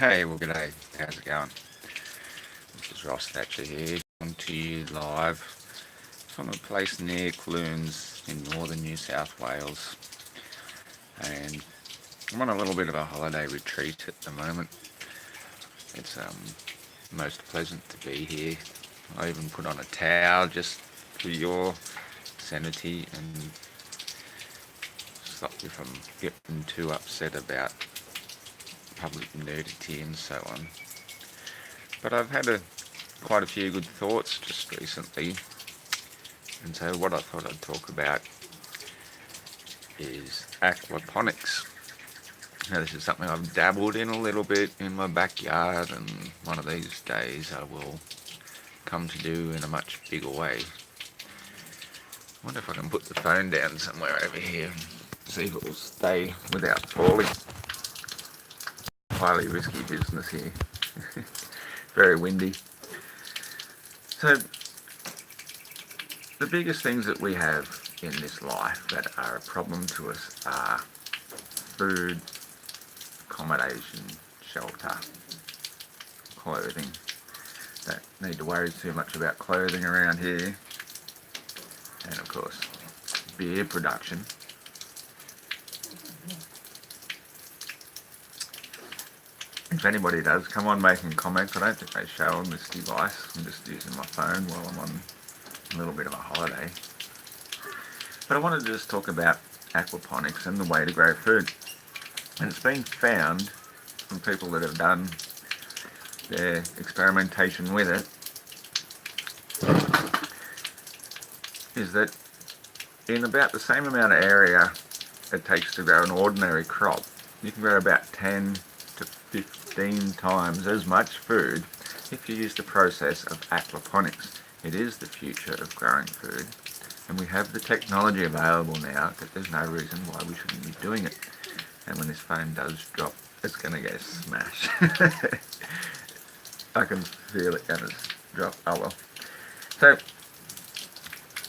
Hey, well, g'day. How's it going? This is Ross Thatcher here, coming to you live from a place near Clunes in northern New South Wales. And I'm on a little bit of a holiday retreat at the moment. It's most pleasant to be here. I even put on a towel just for your sanity and stop you from getting too upset about public nudity and so on. But I've had quite a few good thoughts just recently, and so what I thought I'd talk about is aquaponics. Now, this is something I've dabbled in a little bit in my backyard, and one of these days I will come to do in a much bigger way. I wonder if I can put the phone down somewhere over here and see if it will stay without falling. Highly risky business here. Very windy. So, the biggest things that we have in this life that are a problem to us are food, accommodation, shelter, clothing. Don't need to worry too much about clothing around here. And of course, beer production. If anybody does, come on making comments. I don't think they show on this device. I'm just using my phone while I'm on a little bit of a holiday. But I wanted to just talk about aquaponics and the way to grow food. And it's been found from people that have done their experimentation with it, is that in about the same amount of area it takes to grow an ordinary crop, you can grow about 10 to 15 times as much food if you use the process of aquaponics. It is the future of growing food, and we have the technology available now that there's no reason why we shouldn't be doing it. And when this phone does drop, it's going to go smash. I can feel it going to drop. Oh well. So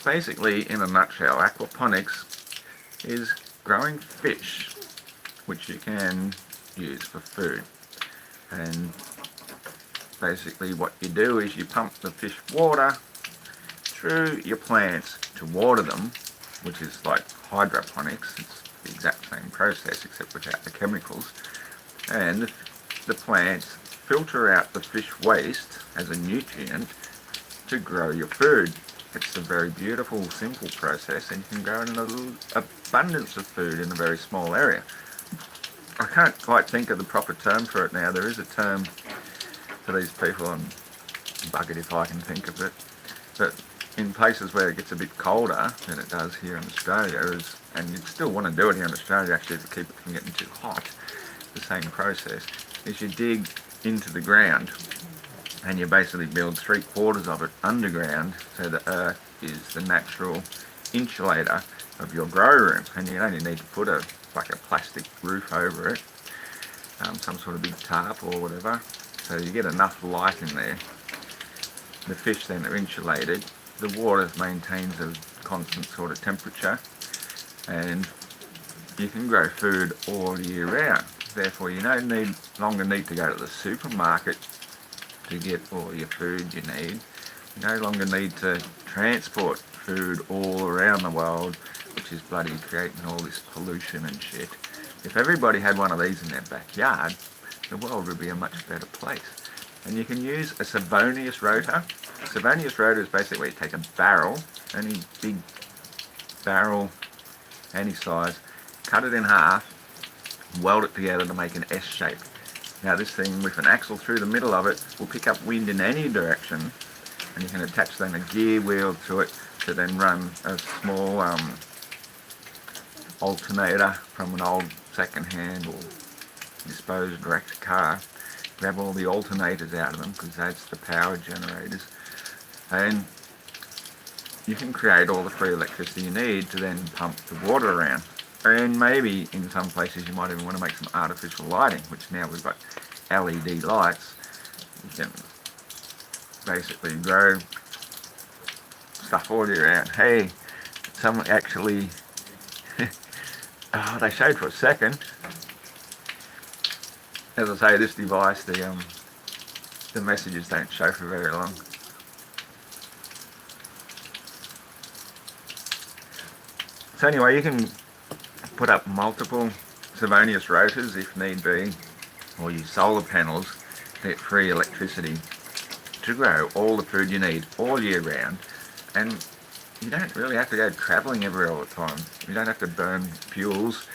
basically, in a nutshell, aquaponics is growing fish, which you can use for food. And basically what you do is you pump the fish water through your plants to water them, which is like hydroponics. It's the exact same process except without the chemicals. And the plants filter out the fish waste as a nutrient to grow your food. It's a very beautiful, simple process, and you can grow in an abundance of food in a very small area. I can't quite think of the proper term for it now. There is a term for these people, and buggered if I can think of it. But in places where it gets a bit colder than it does here in Australia, and you still want to do it here in Australia actually to keep it from getting too hot, the same process, is you dig into the ground and you basically build 3/4 of it underground, so the earth is the natural insulator of your grow room, and you only need to put a plastic roof over it, some sort of big tarp or whatever, so you get enough light in there. The fish then are insulated, the water maintains a constant sort of temperature, and you can grow food all year round. Therefore you no longer need to go to the supermarket to get all your food you need. You no longer need to transport food all around the world, which is bloody creating all this pollution and shit. If everybody had one of these in their backyard, the world would be a much better place. And you can use a Savonius rotor. A Savonius rotor is basically where you take a barrel, any big barrel, any size, cut it in half, weld it together to make an S shape. Now this thing with an axle through the middle of it will pick up wind in any direction, and you can attach then a gear wheel to it to then run a small alternator from an old second-hand or disposed wrecked car. Grab all the alternators out of them because that's the power generators, and you can create all the free electricity you need to then pump the water around. And maybe in some places you might even want to make some artificial lighting, which now we've got LED lights. You can basically grow stuff all year round. Hey, someone actually, oh, they showed for a second. as I say, this device, the messages don't show for very long. So anyway, you can put up multiple Savonius rotors if need be, or use solar panels to get free electricity to grow all the food you need all year round. And you don't really have to go travelling everywhere all the time. You don't have to burn fuels.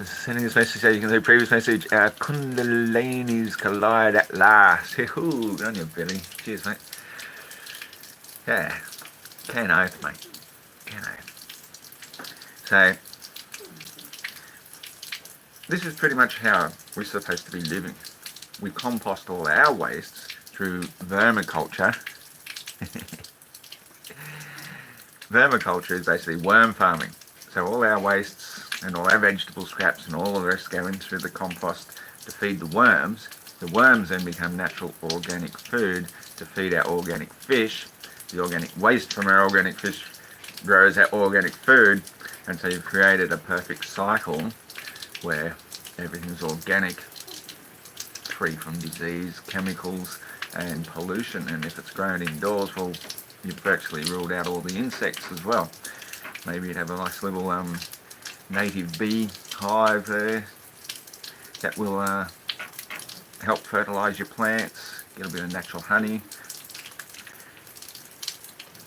Sending this message so you can see previous message. Our Kundalinis collide at last. Good on you, Billy. Cheers, mate. Yeah. Can oath, mate. Can oath. So, this is pretty much how we're supposed to be living. We compost all our wastes through vermiculture. Vermiculture is basically worm farming. So all our wastes and all our vegetable scraps and all the rest go in through the compost to feed the worms. The worms then become natural organic food to feed our organic fish. The organic waste from our organic fish grows our organic food, and so you've created a perfect cycle where everything's organic, free from disease, chemicals and pollution. And if it's grown indoors, well, you've virtually ruled out all the insects as well. Maybe you'd have a nice little native bee hive there that will help fertilise your plants, get a bit of natural honey,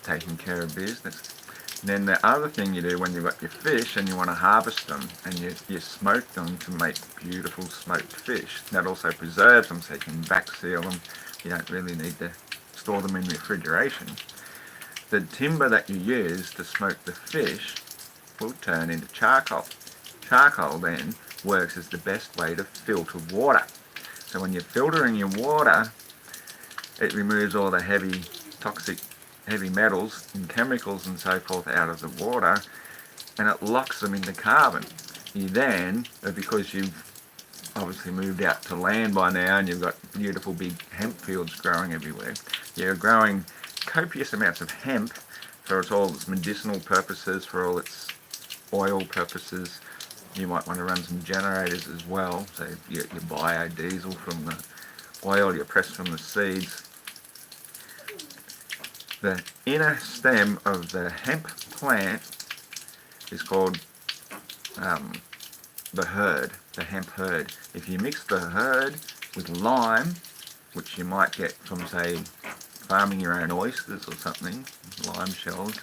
taking care of business. And then the other thing you do when you've got your fish and you want to harvest them, and you smoke them to make beautiful smoked fish. That also preserves them so you can back seal them. You don't really need to store them in refrigeration. The timber that you use to smoke the fish will turn into charcoal. Charcoal then works as the best way to filter water. So when you're filtering your water, it removes all the heavy metals and chemicals and so forth out of the water, and it locks them into carbon. You then, because you've obviously moved out to land by now and you've got beautiful big hemp fields growing everywhere, you're growing copious amounts of hemp for all its medicinal purposes, for all its oil purposes. You might want to run some generators as well, so you get your biodiesel from the oil you press from the seeds. The inner stem of the hemp plant is called the hurd, the hemp hurd. If you mix the hurd with lime, which you might get from, say, farming your own oysters or something, lime shells,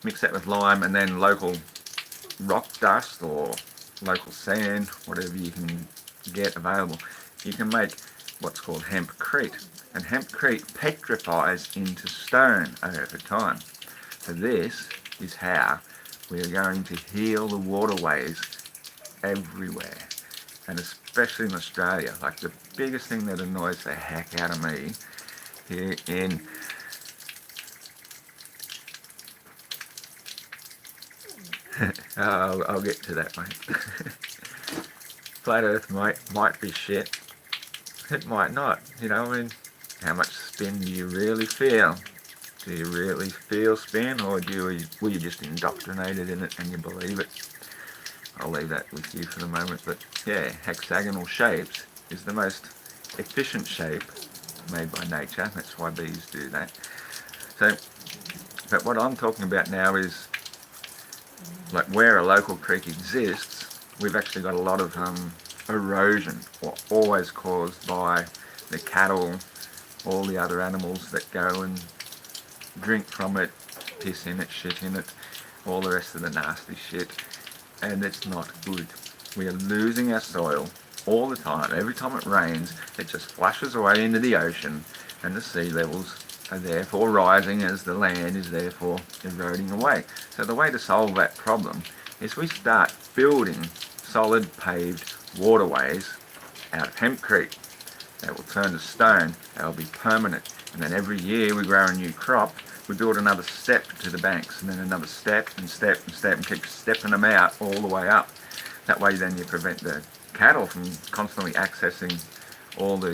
mix that with lime and then local rock dust or local sand, whatever you can get available, you can make what's called hempcrete. And hempcrete petrifies into stone over time. So this is how we are going to heal the waterways everywhere, and especially in Australia. Like, the biggest thing that annoys the heck out of me here in I'll get to that, mate. Flat Earth might be shit. It might not. You know, I mean, how much spin do you really feel? Do you really feel spin, or were you just indoctrinated in it and you believe it? I'll leave that with you for the moment. But yeah, hexagonal shapes is the most efficient shape made by nature. That's why bees do that. So, but what I'm talking about now is, like, where a local creek exists, we've actually got a lot of erosion, always caused by the cattle, all the other animals that go and drink from it, piss in it, shit in it, all the rest of the nasty shit, and it's not good. We are losing our soil all the time. Every time it rains, it just flushes away into the ocean, and the sea levels are therefore rising as the land is therefore eroding away. So the way to solve that problem is we start building solid paved waterways out of hempcrete. They will turn to stone, they will be permanent, and then every year we grow a new crop. We build another step to the banks, and then another step and step and step, and keep stepping them out all the way up. That way then you prevent the cattle from constantly accessing all the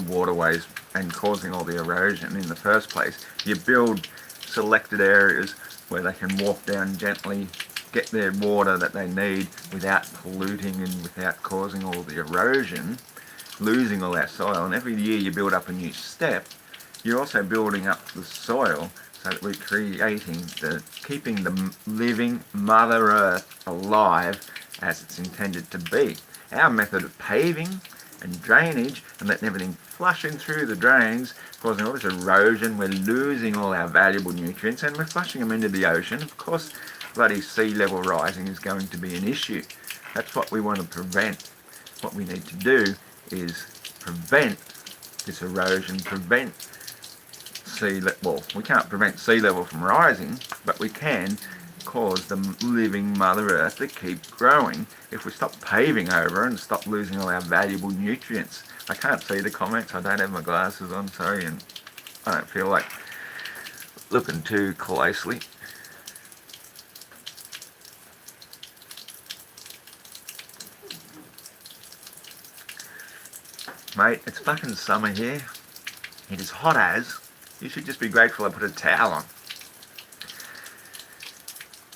waterways and causing all the erosion in the first place. You build selected areas where they can walk down gently get their water that they need without polluting and without causing all the erosion, losing all our soil. And every year you build up a new step, you're also building up the soil so that we're keeping the living Mother Earth alive as it's intended to be. Our method of paving and drainage and letting everything flushing through the drains, causing all this erosion, we're losing all our valuable nutrients and we're flushing them into the ocean. Of course, bloody sea level rising is going to be an issue. That's what we want to prevent. What we need to do is prevent this erosion, prevent we can't prevent sea level from rising, but we can cause the living Mother Earth to keep growing if we stop paving over and stop losing all our valuable nutrients. I can't see the comments, I don't have my glasses on, sorry, and I don't feel like looking too closely. Mate, it's fucking summer here. It is hot as. You should just be grateful I put a towel on.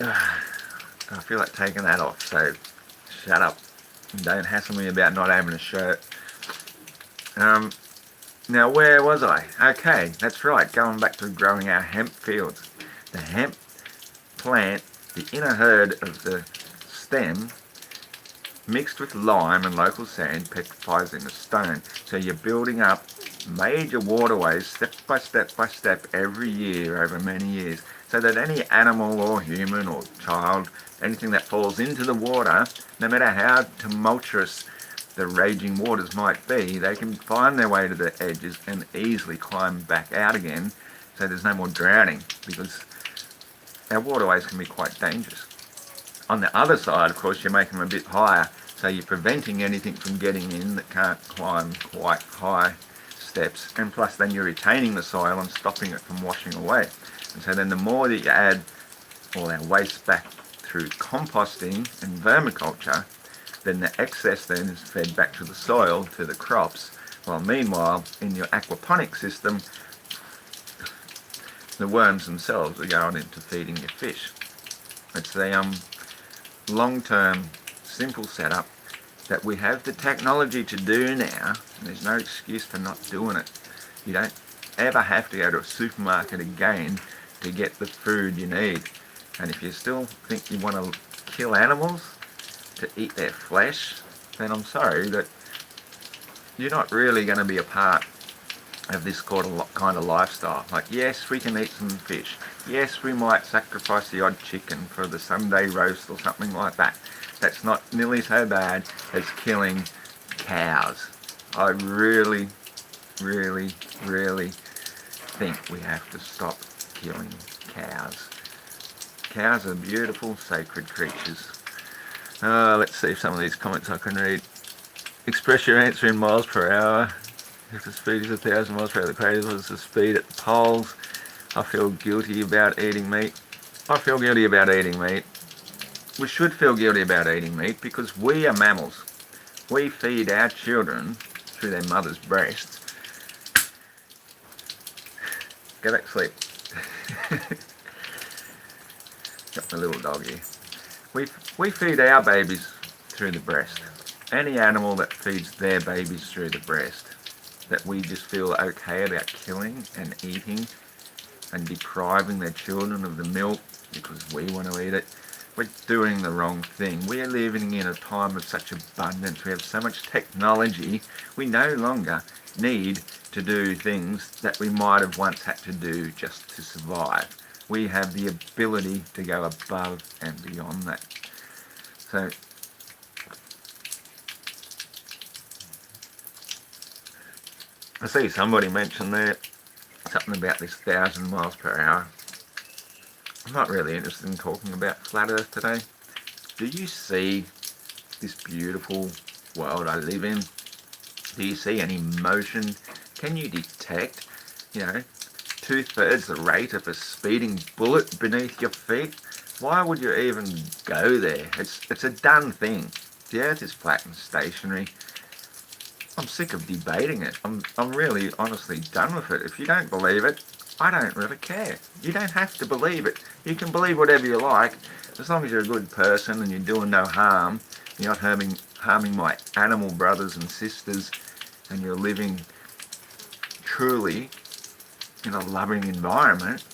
I feel like taking that off, so shut up. Don't hassle me about not having a shirt. Now where was I? Okay, that's right, going back to growing our hemp fields. The hemp plant, the inner herd of the stem, mixed with lime and local sand, petrifies in the stone. So you're building up major waterways step by step every year over many years, so that any animal or human or child, anything that falls into the water, no matter how tumultuous the raging waters might be, they can find their way to the edges and easily climb back out again, so there's no more drowning, because our waterways can be quite dangerous. On the other side, of course, you make them a bit higher, so you're preventing anything from getting in that can't climb quite high steps, and plus then you're retaining the soil and stopping it from washing away. And so then the more that you add all our waste back through composting and vermiculture, then the excess then is fed back to the soil, to the crops, while meanwhile in your aquaponic system the worms themselves are going into feeding your fish. It's a long-term simple setup that we have the technology to do now, and there's no excuse for not doing it. You don't ever have to go to a supermarket again to get the food you need. And if you still think you want to kill animals to eat their flesh, then I'm sorry that you're not really going to be a part of this kind of lifestyle. Like, yes, we can eat some fish. Yes, we might sacrifice the odd chicken for the Sunday roast or something like that. That's not nearly so bad as killing cows. I really, really, really think we have to stop killing cows. Cows are beautiful, sacred creatures. Let's see if some of these comments I can read. Express your answer in miles per hour. If the speed is 1,000 miles per hour, the crater was the speed at the poles. I feel guilty about eating meat. I feel guilty about eating meat. We should feel guilty about eating meat because we are mammals. We feed our children through their mother's breasts. Go back to sleep. Got my little dog here. We feed our babies through the breast. Any animal that feeds their babies through the breast, that we just feel okay about killing and eating and depriving their children of the milk because we want to eat it, we're doing the wrong thing. We are living in a time of such abundance. We have so much technology. We no longer need to do things that we might have once had to do just to survive. We have the ability to go above and beyond that. So I see somebody mentioned there something about this 1,000 miles per hour. I'm not really interested in talking about flat earth today. Do you see this beautiful world I live in? Do you see any motion? Can you detect, 2/3 the rate of a speeding bullet beneath your feet? Why would you even go there? It's a done thing. The earth is flat and stationary. I'm sick of debating it. I'm really honestly done with it. If you don't believe it, I don't really care. You don't have to believe it. You can believe whatever you like, as long as you're a good person and you're doing no harm, you're not harming my animal brothers and sisters, and you're living truly in a loving environment,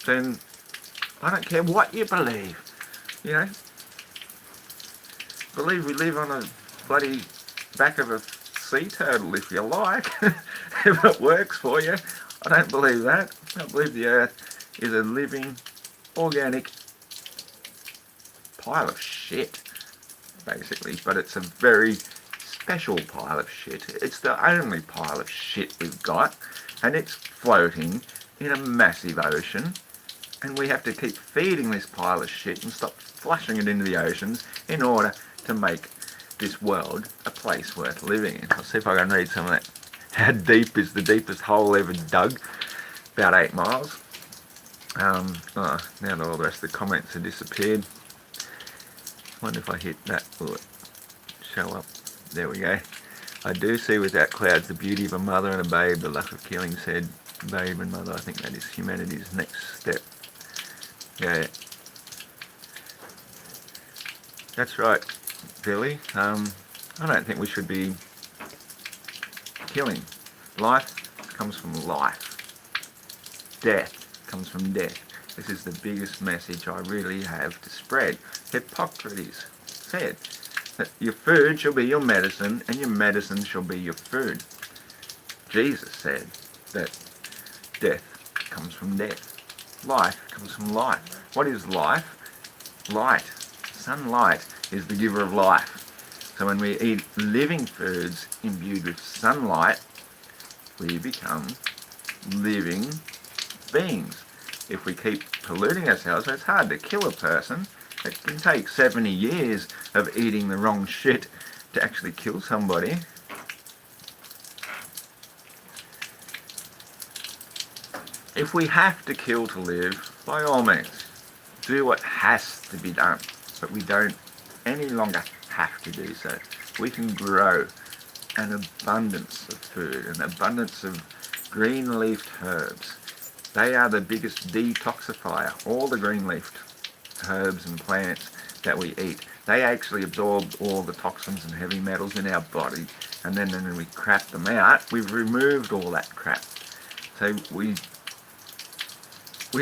then I don't care what you believe. You know, believe we live on a bloody back of a sea turtle if you like, if it works for you. I don't believe that. I believe the earth is a living, organic pile of shit, basically, but it's a very special pile of shit. It's the only pile of shit we've got, and it's floating in a massive ocean, and we have to keep feeding this pile of shit and stop flushing it into the oceans in order to make this world a place worth living in. I'll see if I can read some of that. How deep is the deepest hole ever dug? About 8 miles. Now that all the rest of the comments have disappeared. Wonder if I hit that, will it show up? There we go. I do see without clouds the beauty of a mother and a babe, the luck of killing said babe and mother. I think that is humanity's next step. Yeah. That's right, Billy. I don't think we should be killing. Life comes from life. Death comes from death. This is the biggest message I really have to spread. Hippocrates said that your food shall be your medicine and your medicine shall be your food. Jesus said that death comes from death. Life comes from life. What is life? Light. Sunlight is the giver of life. So when we eat living foods imbued with sunlight, we become living beings. If we keep polluting ourselves, it's hard to kill a person. It can take 70 years of eating the wrong shit to actually kill somebody. If we have to kill to live, by all means, do what has to be done. But we don't any longer have to do so. We can grow an abundance of food, an abundance of green-leafed herbs. They are the biggest detoxifier. All the green-leafed herbs and plants that we eat, they actually absorb all the toxins and heavy metals in our body, and then when we crap them out, we've removed all that crap. So we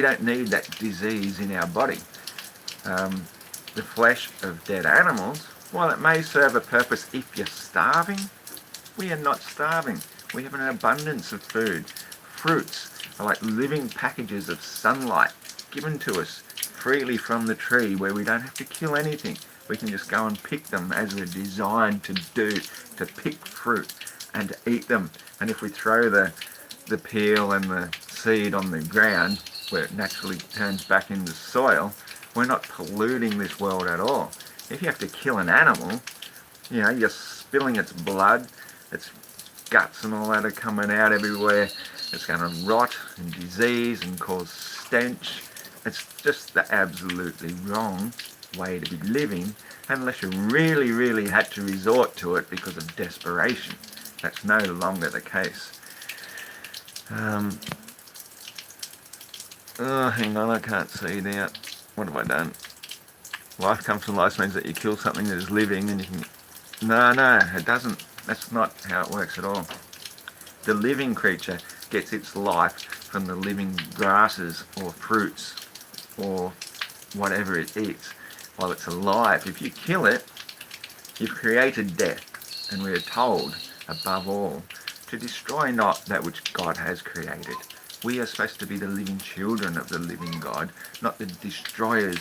don't need that disease in our body. The flesh of dead animals, while it may serve a purpose if you're starving, we are not starving. We have an abundance of food. Fruits are like living packages of sunlight given to us freely from the tree, where we don't have to kill anything. We can just go and pick them as we're designed to do, to pick fruit and to eat them. And if we throw the peel and the seed on the ground, where it naturally turns back into soil, we're not polluting this world at all. If you have to kill an animal, you know, you're spilling its blood, its guts and all that are coming out everywhere. It's going to rot and disease and cause stench. It's just the absolutely wrong way to be living, unless you really, really had to resort to it because of desperation. That's no longer the case. Oh, hang on, I can't see now. What have I done? Life comes from life means that you kill something that is living and you can... No, it doesn't. That's not how it works at all. The living creature gets its life from the living grasses or fruits or whatever it eats while it's alive. If you kill it, you've created death, and we are told, above all, to destroy not that which God has created. We are supposed to be the living children of the living God, not the destroyers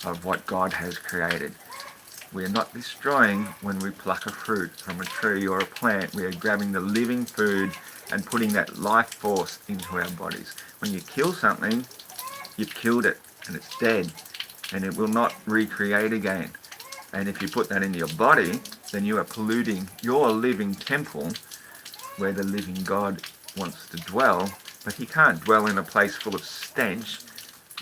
of what God has created. We are not destroying when we pluck a fruit from a tree or a plant. We are grabbing the living food and putting that life force into our bodies. When you kill something, you've killed it and it's dead and it will not recreate again. And if you put that into your body, then you are polluting your living temple where the living God wants to dwell. But he can't dwell in a place full of stench,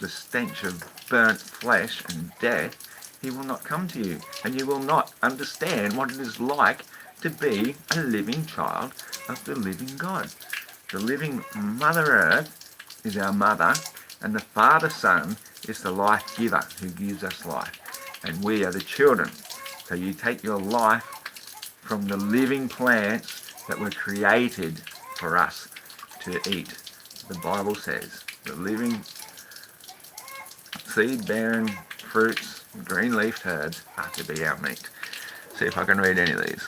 the stench of burnt flesh and death. He will not come to you, and you will not understand what it is like to be a living child of the living God. The living Mother Earth is our mother, and the Father Son is the life giver who gives us life. And we are the children. So you take your life from the living plants that were created for us to eat. The Bible says the living seed-bearing fruits, green-leafed herbs are to be our meat. See if I can read any of these.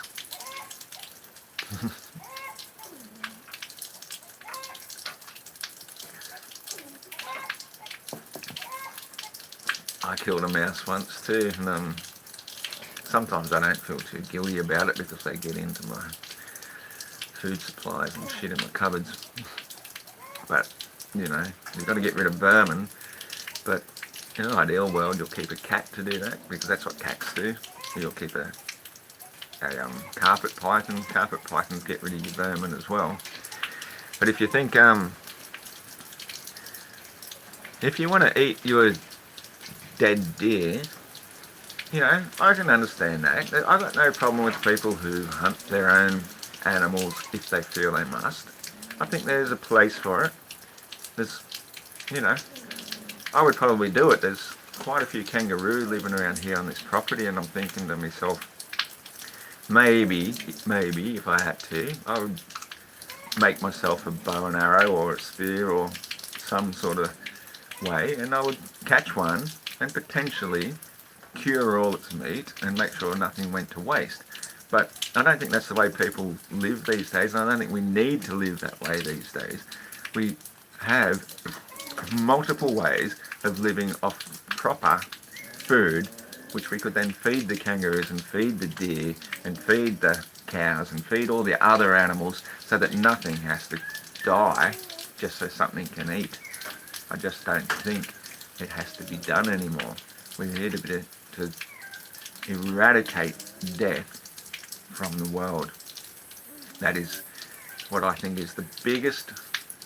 I killed a mouse once too, and sometimes I don't feel too guilty about it because they get into my food supplies and shit in my cupboards. But, you know, you've got to get rid of vermin. But in an ideal world, you'll keep a cat to do that, because that's what cats do. You'll keep a carpet python. Carpet pythons get rid of your vermin as well. But if you think, if you want to eat your dead deer, you know, I can understand that. I've got no problem with people who hunt their own animals if they feel they must. I think there's a place for it. There's, you know, I would probably do it. There's quite a few kangaroo living around here on this property, and I'm thinking to myself, maybe if I had to, I would make myself a bow and arrow or a spear or some sort of way, and I would catch one and potentially cure all its meat and make sure nothing went to waste. But I don't think that's the way people live these days, and I don't think we need to live that way these days. We have multiple ways of living off proper food, which we could then feed the kangaroos and feed the deer and feed the cows and feed all the other animals, so that nothing has to die just so something can eat. I just don't think it has to be done anymore. We're here to eradicate death from the world. That is what I think is the biggest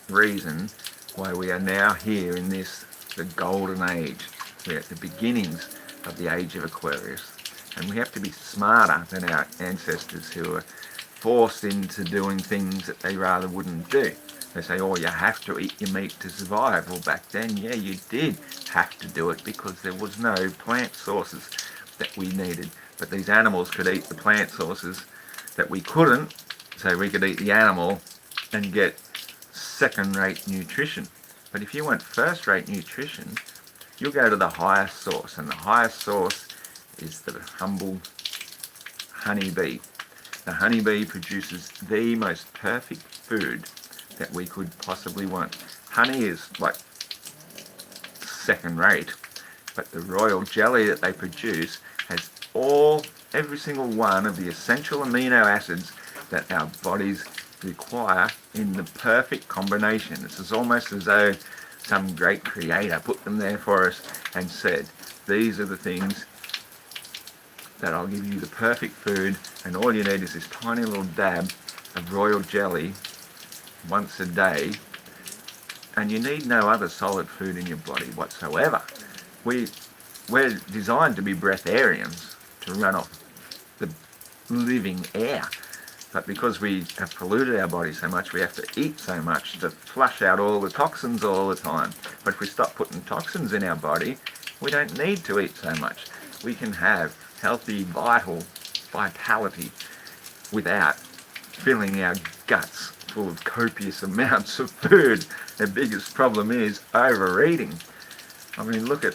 reason why we are now here in this, the golden age. We're at the beginnings of the age of Aquarius, and we have to be smarter than our ancestors who were forced into doing things that they rather wouldn't do. They say, oh, you have to eat your meat to survive. Well, back then, yeah, you did have to do it because there was no plant sources that we needed. But these animals could eat the plant sources that we couldn't, so we could eat the animal and get second-rate nutrition. But if you want first-rate nutrition, you'll go to the highest source, and the highest source is the humble honeybee. The honeybee produces the most perfect food that we could possibly want. Honey is like second rate, but the royal jelly that they produce has every single one of the essential amino acids that our bodies require in the perfect combination. This is almost as though some great creator put them there for us and said, these are the things that I'll give you the perfect food, and all you need is this tiny little dab of royal jelly once a day, and you need no other solid food in your body whatsoever. We're designed to be breatharians, to run off the living air, but because we have polluted our body so much, we have to eat so much to flush out all the toxins all the time. But if we stop putting toxins in our body, we don't need to eat so much. We can have healthy, vitality without filling our guts full of copious amounts of food. The biggest problem is overeating. I mean, look at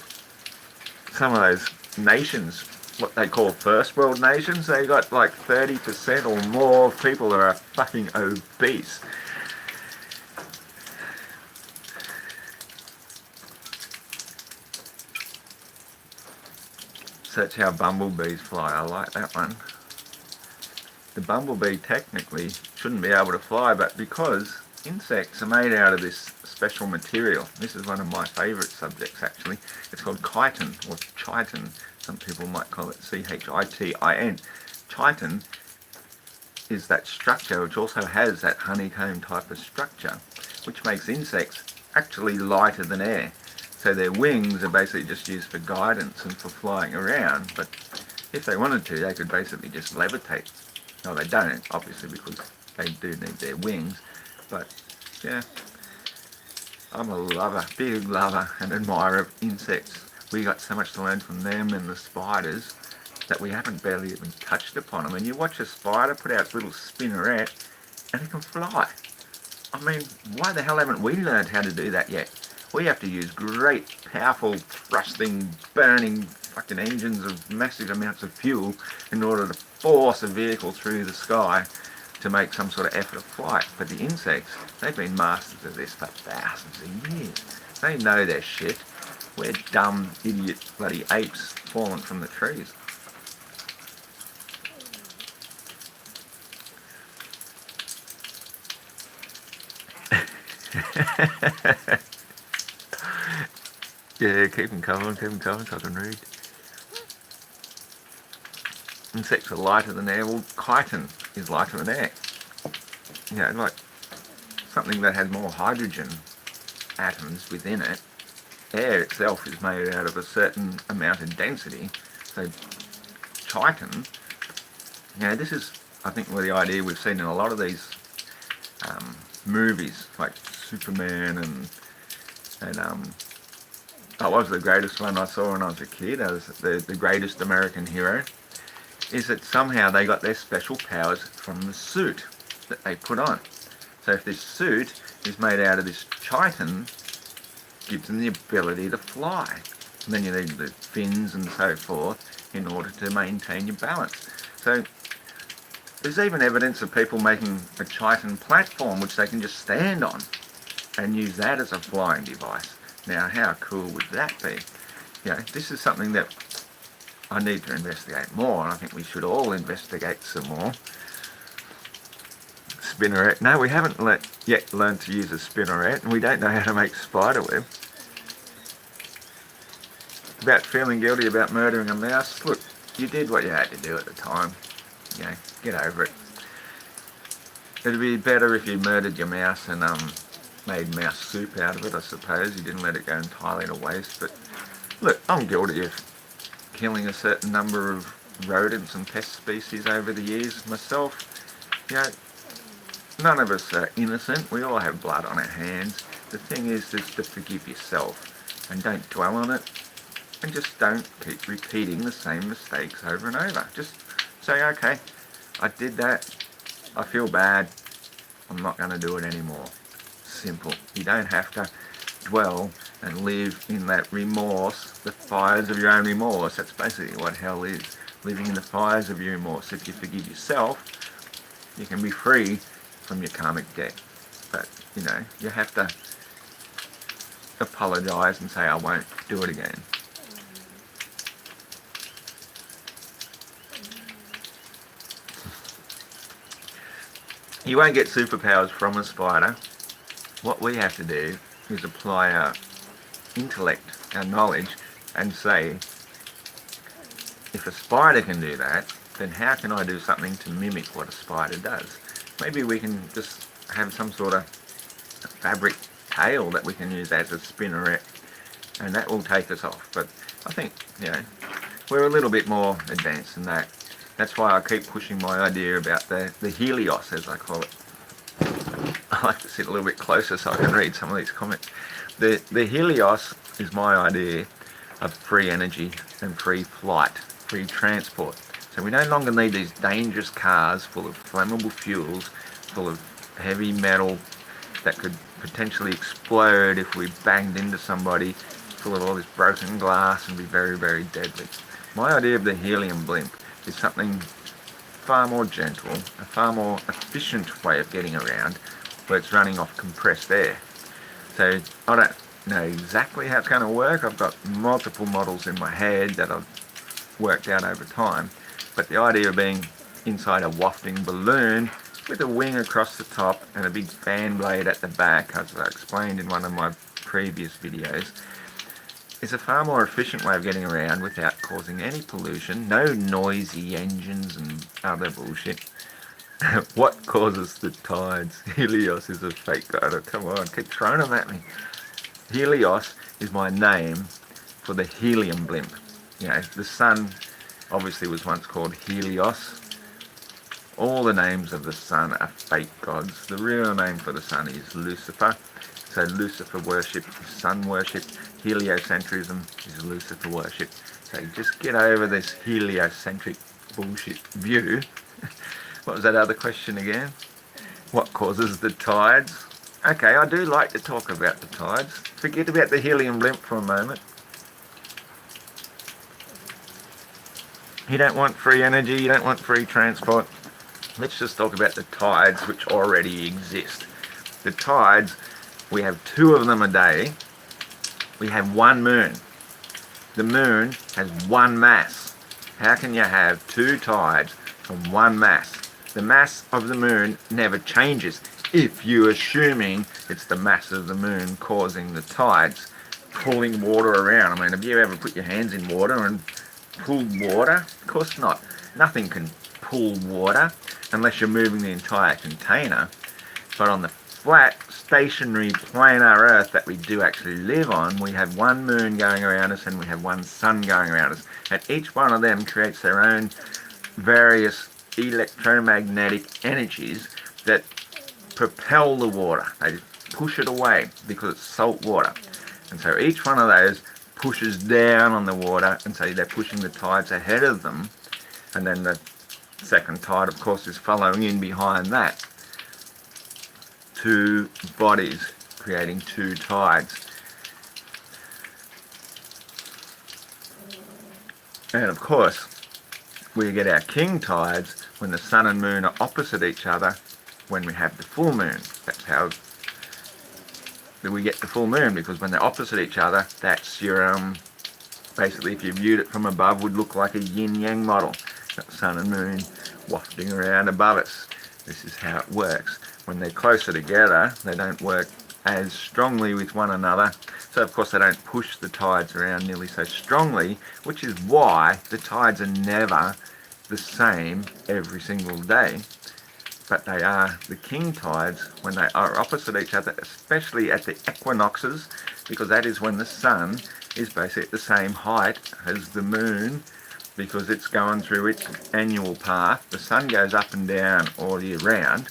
some of those nations, what they call first world nations. They got like 30% or more of people that are fucking obese. That's how bumblebees fly. I like that one. The bumblebee technically shouldn't be able to fly, but because insects are made out of this special material, this is one of my favourite subjects actually, it's called chitin, or chitin, some people might call it C-H-I-T-I-N. Chitin is that structure which also has that honeycomb type of structure, which makes insects actually lighter than air. So their wings are basically just used for guidance and for flying around, but if they wanted to, they could basically just levitate. No, they don't, obviously, because they do need their wings, but Yeah, I'm a lover, big lover and admirer of insects. We got so much to learn from them and the spiders that we haven't barely even touched upon them. And you watch a spider put out its little spinneret and it can fly. I mean, why the hell haven't we learned how to do that yet? We have to use great, powerful, thrusting, burning fucking engines of massive amounts of fuel in order to force a vehicle through the sky to make some sort of effort of flight. But the insects, they've been masters of this for thousands of years. They know their shit. We're dumb, idiot, bloody apes falling from the trees. Yeah, keep them coming so I can read. Insects are lighter than air. Well, chitin is lighter than air. You know, like something that has more hydrogen atoms within it. Air itself is made out of a certain amount of density. So chitin, you know, this is, I think, the idea we've seen in a lot of these movies, like Superman and that was the greatest one I saw when I was a kid. That was the greatest American hero. Is that somehow they got their special powers from the suit that they put on. So if this suit is made out of this chitin, gives them the ability to fly. And then you need the fins and so forth in order to maintain your balance. So there's even evidence of people making a chitin platform which they can just stand on and use that as a flying device. Now, how cool would that be? You know, this is something that I need to investigate more, and I think we should all investigate some more. Spinneret. No, we haven't yet learned to use a spinneret, and we don't know how to make spiderweb. About feeling guilty about murdering a mouse. Look, you did what you had to do at the time. You know, get over it. It'd be better if you murdered your mouse and made mouse soup out of it, I suppose. You didn't let it go entirely to waste. But look, I'm guilty of killing a certain number of rodents and pest species over the years myself. You know, none of us are innocent. We all have blood on our hands. The thing is just to forgive yourself and don't dwell on it, and just don't keep repeating the same mistakes over and over. Just say, okay, I did that, I feel bad, I'm not going to do it anymore. Simple. You don't have to dwell and live in that remorse, the fires of your own remorse. That's basically what hell is, living in the fires of your remorse. If you forgive yourself, you can be free from your karmic debt. But, you know, you have to apologise and say, I won't do it again. You won't get superpowers from a spider. What we have to do is apply our intellect, our knowledge, and say, if a spider can do that, then how can I do something to mimic what a spider does? Maybe we can just have some sort of fabric tail that we can use as a spinneret, and that will take us off. But I think, you know, we're a little bit more advanced than that. That's why I keep pushing my idea about the Helios, as I call it. I like to sit a little bit closer so I can read some of these comments. The Helios is my idea of free energy and free flight, free transport. So we no longer need these dangerous cars full of flammable fuels, full of heavy metal that could potentially explode if we banged into somebody, full of all this broken glass and be very, very deadly. My idea of the helium blimp is something far more gentle, a far more efficient way of getting around, where it's running off compressed air. So I don't know exactly how it's going to work. I've got multiple models in my head that I've worked out over time, but the idea of being inside a wafting balloon with a wing across the top and a big fan blade at the back, as I explained in one of my previous videos, is a far more efficient way of getting around without causing any pollution, no noisy engines and other bullshit. What causes the tides? Helios is a fake god. Come on, keep throwing them at me. Helios is my name for the helium blimp. You know, the sun obviously was once called Helios, All the names of the sun are fake gods. The real name for the sun is Lucifer. So Lucifer worship is sun worship. Heliocentrism is Lucifer worship. So just get over this heliocentric bullshit view. What was that other question again? What causes the tides? Okay, I do like to talk about the tides. Forget about the helium blimp for a moment. You don't want free energy, you don't want free transport. Let's just talk about the tides which already exist. The tides, we have 2 of them a day. We have 1 moon. The moon has 1 mass. How can you have 2 tides from 1 mass? The mass of the moon never changes if you're assuming it's the mass of the moon causing the tides, pulling water around. I mean, have you ever put your hands in water and pulled water? Of course not. Nothing can pull water unless you're moving the entire container. But on the flat, stationary, planar Earth that we do actually live on, we have 1 moon going around us and we have 1 sun going around us. And each one of them creates their own various electromagnetic energies that propel the water. They push it away because it's salt water. And so each one of those pushes down on the water, and so they're pushing the tides ahead of them. And then the second tide, of course, is following in behind that. 2 bodies creating 2 tides. And of course, we get our king tides when the sun and moon are opposite each other when we have the full moon. That's how we get the full moon, because when they're opposite each other, that's your, basically if you viewed it from above, would look like a yin-yang model. Got sun and moon wafting around above us. This is how it works. When they're closer together, they don't work as strongly with one another. So of course they don't push the tides around nearly so strongly, which is why the tides are never the same every single day. But they are the king tides when they are opposite each other, especially at the equinoxes, because that is when the sun is basically at the same height as the moon, because it's going through its annual path. The sun goes up and down all year round.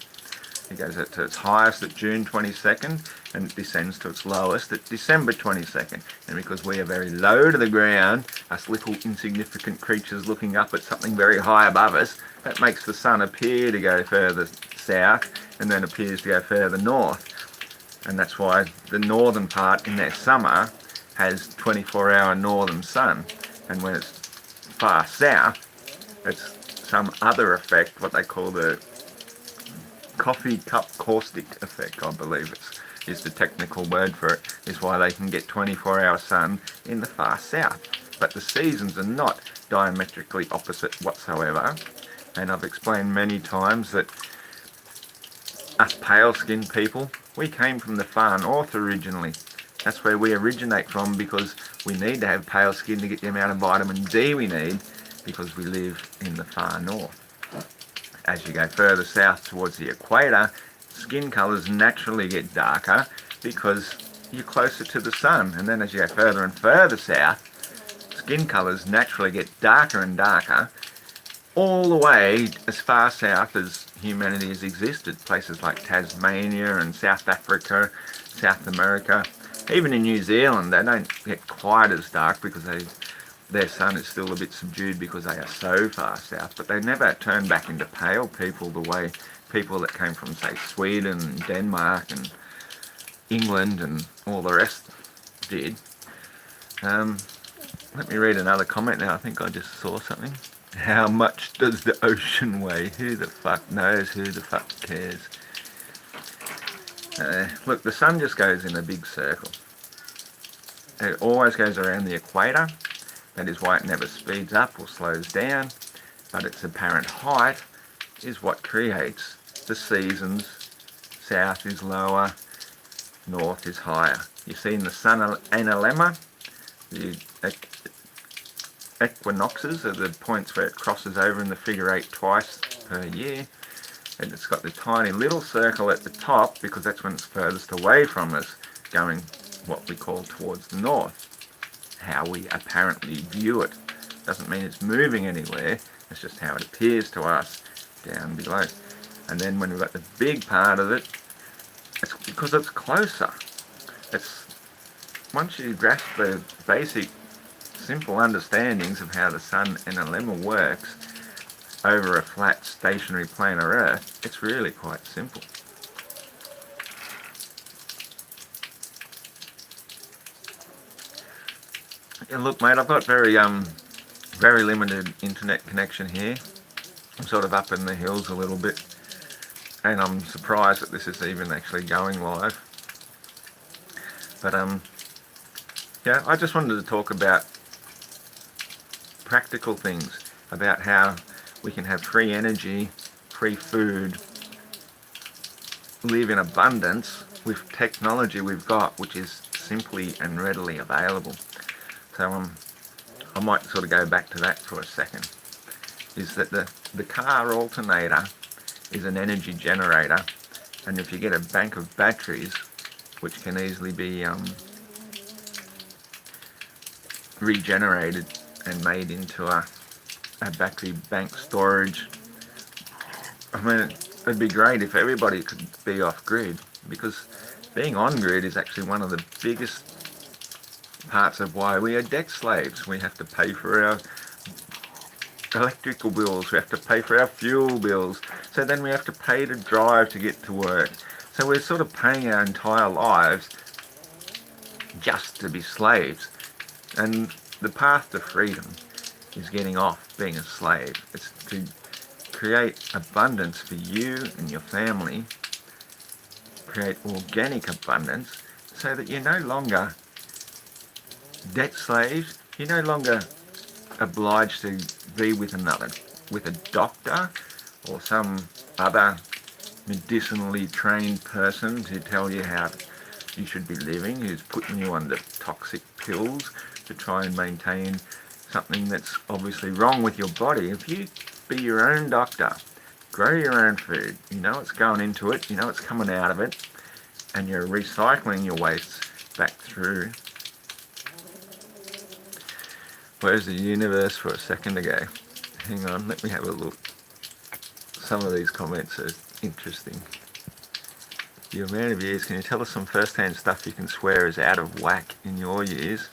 It goes to its highest at June 22nd and it descends to its lowest at December 22nd. And because we are very low to the ground, us little insignificant creatures looking up at something very high above us, that makes the sun appear to go further south and then appears to go further north. And that's why the northern part in their summer has 24-hour northern sun. And when it's far south, it's some other effect, what they call the coffee cup caustic effect, I believe is the technical word for it, is why they can get 24-hour sun in the far south. But the seasons are not diametrically opposite whatsoever. And I've explained many times that us pale-skinned people, we came from the far north originally. That's where we originate from, because we need to have pale skin to get the amount of vitamin D we need, because we live in the far north. As you go further south towards the equator, skin colours naturally get darker because you're closer to the sun. And then as you go further and further south, skin colours naturally get darker and darker, all the way as far south as humanity has existed. Places like Tasmania and South Africa, South America. Even in New Zealand, they don't get quite as dark because their sun is still a bit subdued because they are so far south, but they never turn back into pale people the way people that came from, say, Sweden and Denmark and England and all the rest did. Let me read another comment now. I think I just saw something. How much does the ocean weigh? Who the fuck knows? Who the fuck cares? Look, the sun just goes in a big circle. It always goes around the equator. That is why it never speeds up or slows down, but its apparent height is what creates the seasons. South is lower, north is higher. You see in the sun analemma, the equinoxes are the points where it crosses over in the figure 8 twice per year, and it's got the tiny little circle at the top because that's when it's furthest away from us, going what we call towards the north. How we apparently view it. Doesn't mean it's moving anywhere, it's just how it appears to us. down below. And then when we've got the big part of it, it's because it's closer. It's once you grasp the basic simple understandings of how the sun and the lemma works over a flat stationary planar Earth, it's really quite simple. Yeah, look mate, I've got very limited internet connection here. I'm sort of up in the hills a little bit, and I'm surprised that this is even actually going live. But yeah, I just wanted to talk about practical things, about how we can have free energy, free food, live in abundance with technology we've got, which is simply and readily available. So I might sort of go back to that for a second. Is that the car alternator is an energy generator, and if you get a bank of batteries, which can easily be regenerated and made into a battery bank storage, I mean, it'd be great if everybody could be off grid, because being on grid is actually one of the biggest parts of why we are debt slaves. We have to pay for our electrical bills, we have to pay for our fuel bills, so then we have to pay to drive to get to work. So we're sort of paying our entire lives just to be slaves. And the path to freedom is getting off being a slave. It's to create abundance for you and your family, create organic abundance, so that you're no longer debt slaves, you're no longer obliged to be with a doctor or some other medicinally trained person to tell you how you should be living, who's putting you under toxic pills to try and maintain something that's obviously wrong with your body. If you be your own doctor, grow your own food, you know what's going into it, you know what's coming out of it, and you're recycling your wastes back through. Where's the universe for a second ago? Hang on, let me have a look. Some of these comments are interesting. Your amount of years, can you tell us some first-hand stuff you can swear is out of whack in your years?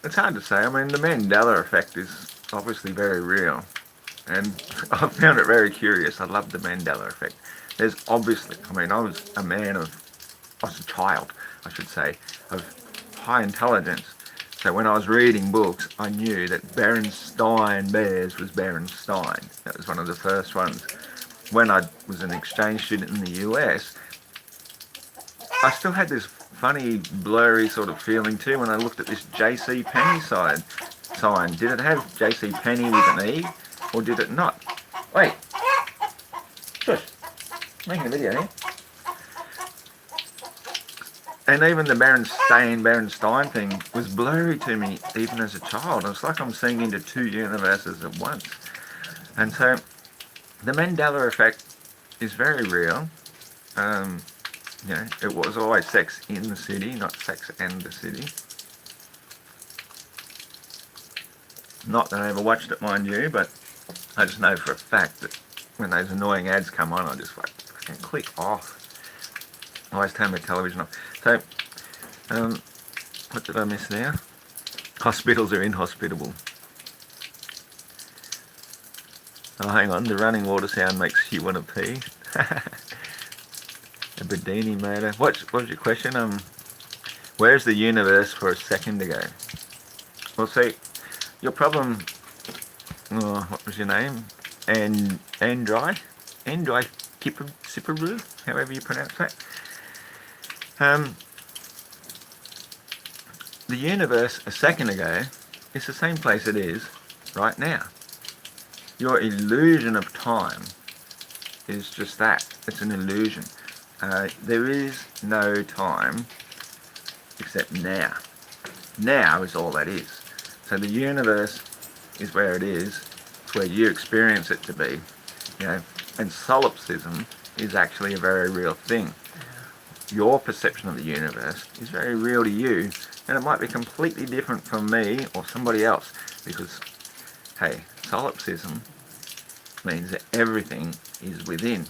It's hard to say. I mean, the Mandela effect is obviously very real, and I found it very curious. I love the Mandela effect. There's obviously, I mean, I was a child, I should say, of high intelligence. So when I was reading books, I knew that Berenstain Bears was Berenstain. That was one of the first ones. When I was an exchange student in the US, I still had this funny, blurry sort of feeling too when I looked at this JC Penney sign. Did it have JC Penney with an E, or did it not? Wait. Shush. Making a video here. And even the Berenstain thing was blurry to me even as a child. It's like I'm seeing into two universes at once. And so the Mandela effect is very real. You know, it was always Sex in the City, not Sex and the City. Not that I ever watched it, mind you, but I just know for a fact that when those annoying ads come on, I just like fucking click off. I always turn my television off. So, what did I miss now? Hospitals are inhospitable. Oh, hang on, the running water sound makes you want to pee. A Bedini mater. What was your question? Where's the universe for a second ago? Well, see, your problem. Oh, what was your name? Andri Kiparu, however you pronounce that. The universe a second ago is the same place it is right now. Your illusion of time is just that. It's an illusion. There is no time except now. Now is all that is. So the universe is where it is. It's where you experience it to be. You know, and solipsism is actually a very real thing. your perception of the universe is very real to you, and it might be completely different from me or somebody else, because, hey, solipsism means that everything is within.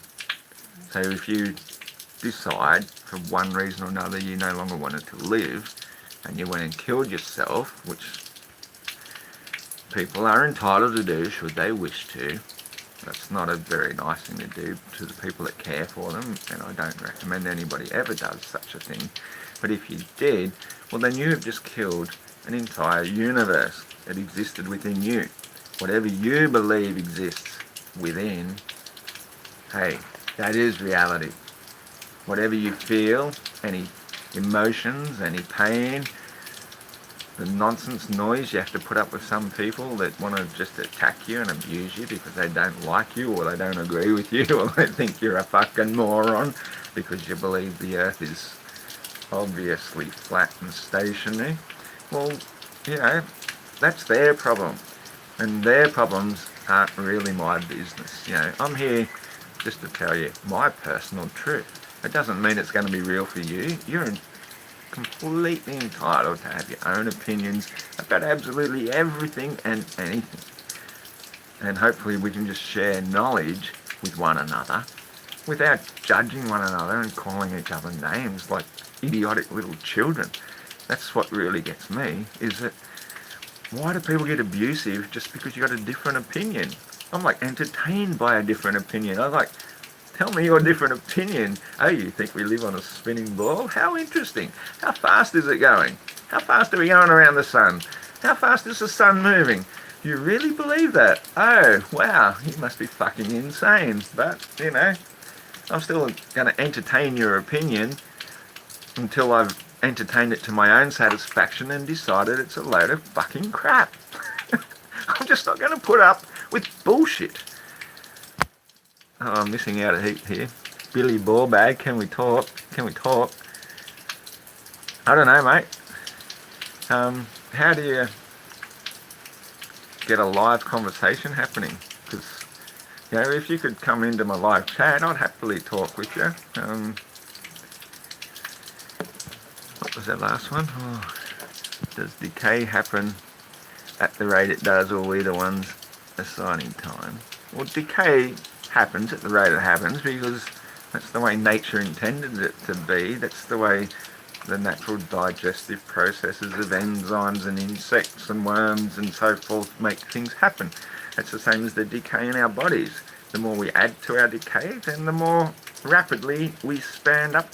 So if you decide for one reason or another you no longer wanted to live, and you went and killed yourself, which people are entitled to do should they wish to. That's not a very nice thing to do to the people that care for them, and I don't recommend anybody ever does such a thing. But if you did, well, then you have just killed an entire universe that existed within you. Whatever you believe exists within, hey, that is reality. Whatever you feel, any emotions, any pain, the nonsense noise you have to put up with some people that want to just attack you and abuse you because they don't like you, or they don't agree with you, or they think you're a fucking moron because you believe the earth is obviously flat and stationary. Well, you know, that's their problem, and their problems aren't really my business. You know, I'm here just to tell you my personal truth. It doesn't mean it's going to be real for you. You're completely entitled to have your own opinions about absolutely everything and anything. And hopefully we can just share knowledge with one another without judging one another and calling each other names like idiotic little children. That's what really gets me, is that why do people get abusive just because you got a different opinion? I'm like entertained by a different opinion. I'm like, tell me your different opinion. Oh, you think we live on a spinning ball? How interesting. How fast is it going? How fast are we going around the sun? How fast is the sun moving? You really believe that? Oh, wow, you must be fucking insane. But, you know, I'm still going to entertain your opinion until I've entertained it to my own satisfaction and decided it's a load of fucking crap. I'm just not going to put up with bullshit. Oh, I'm missing out a heap here. Billy Ballbag, can we talk? Can we talk? I don't know, mate. How do you get a live conversation happening? Because, you know, if you could come into my live chat, I'd happily talk with you. What was that last one? Oh, does decay happen at the rate it does, or we the ones assigning time? Well, decay happens at the rate it happens because that's the way nature intended it to be. That's the way the natural digestive processes of enzymes and insects and worms and so forth make things happen. It's the same as the decay in our bodies. The more we add to our decay, then the more rapidly we expand up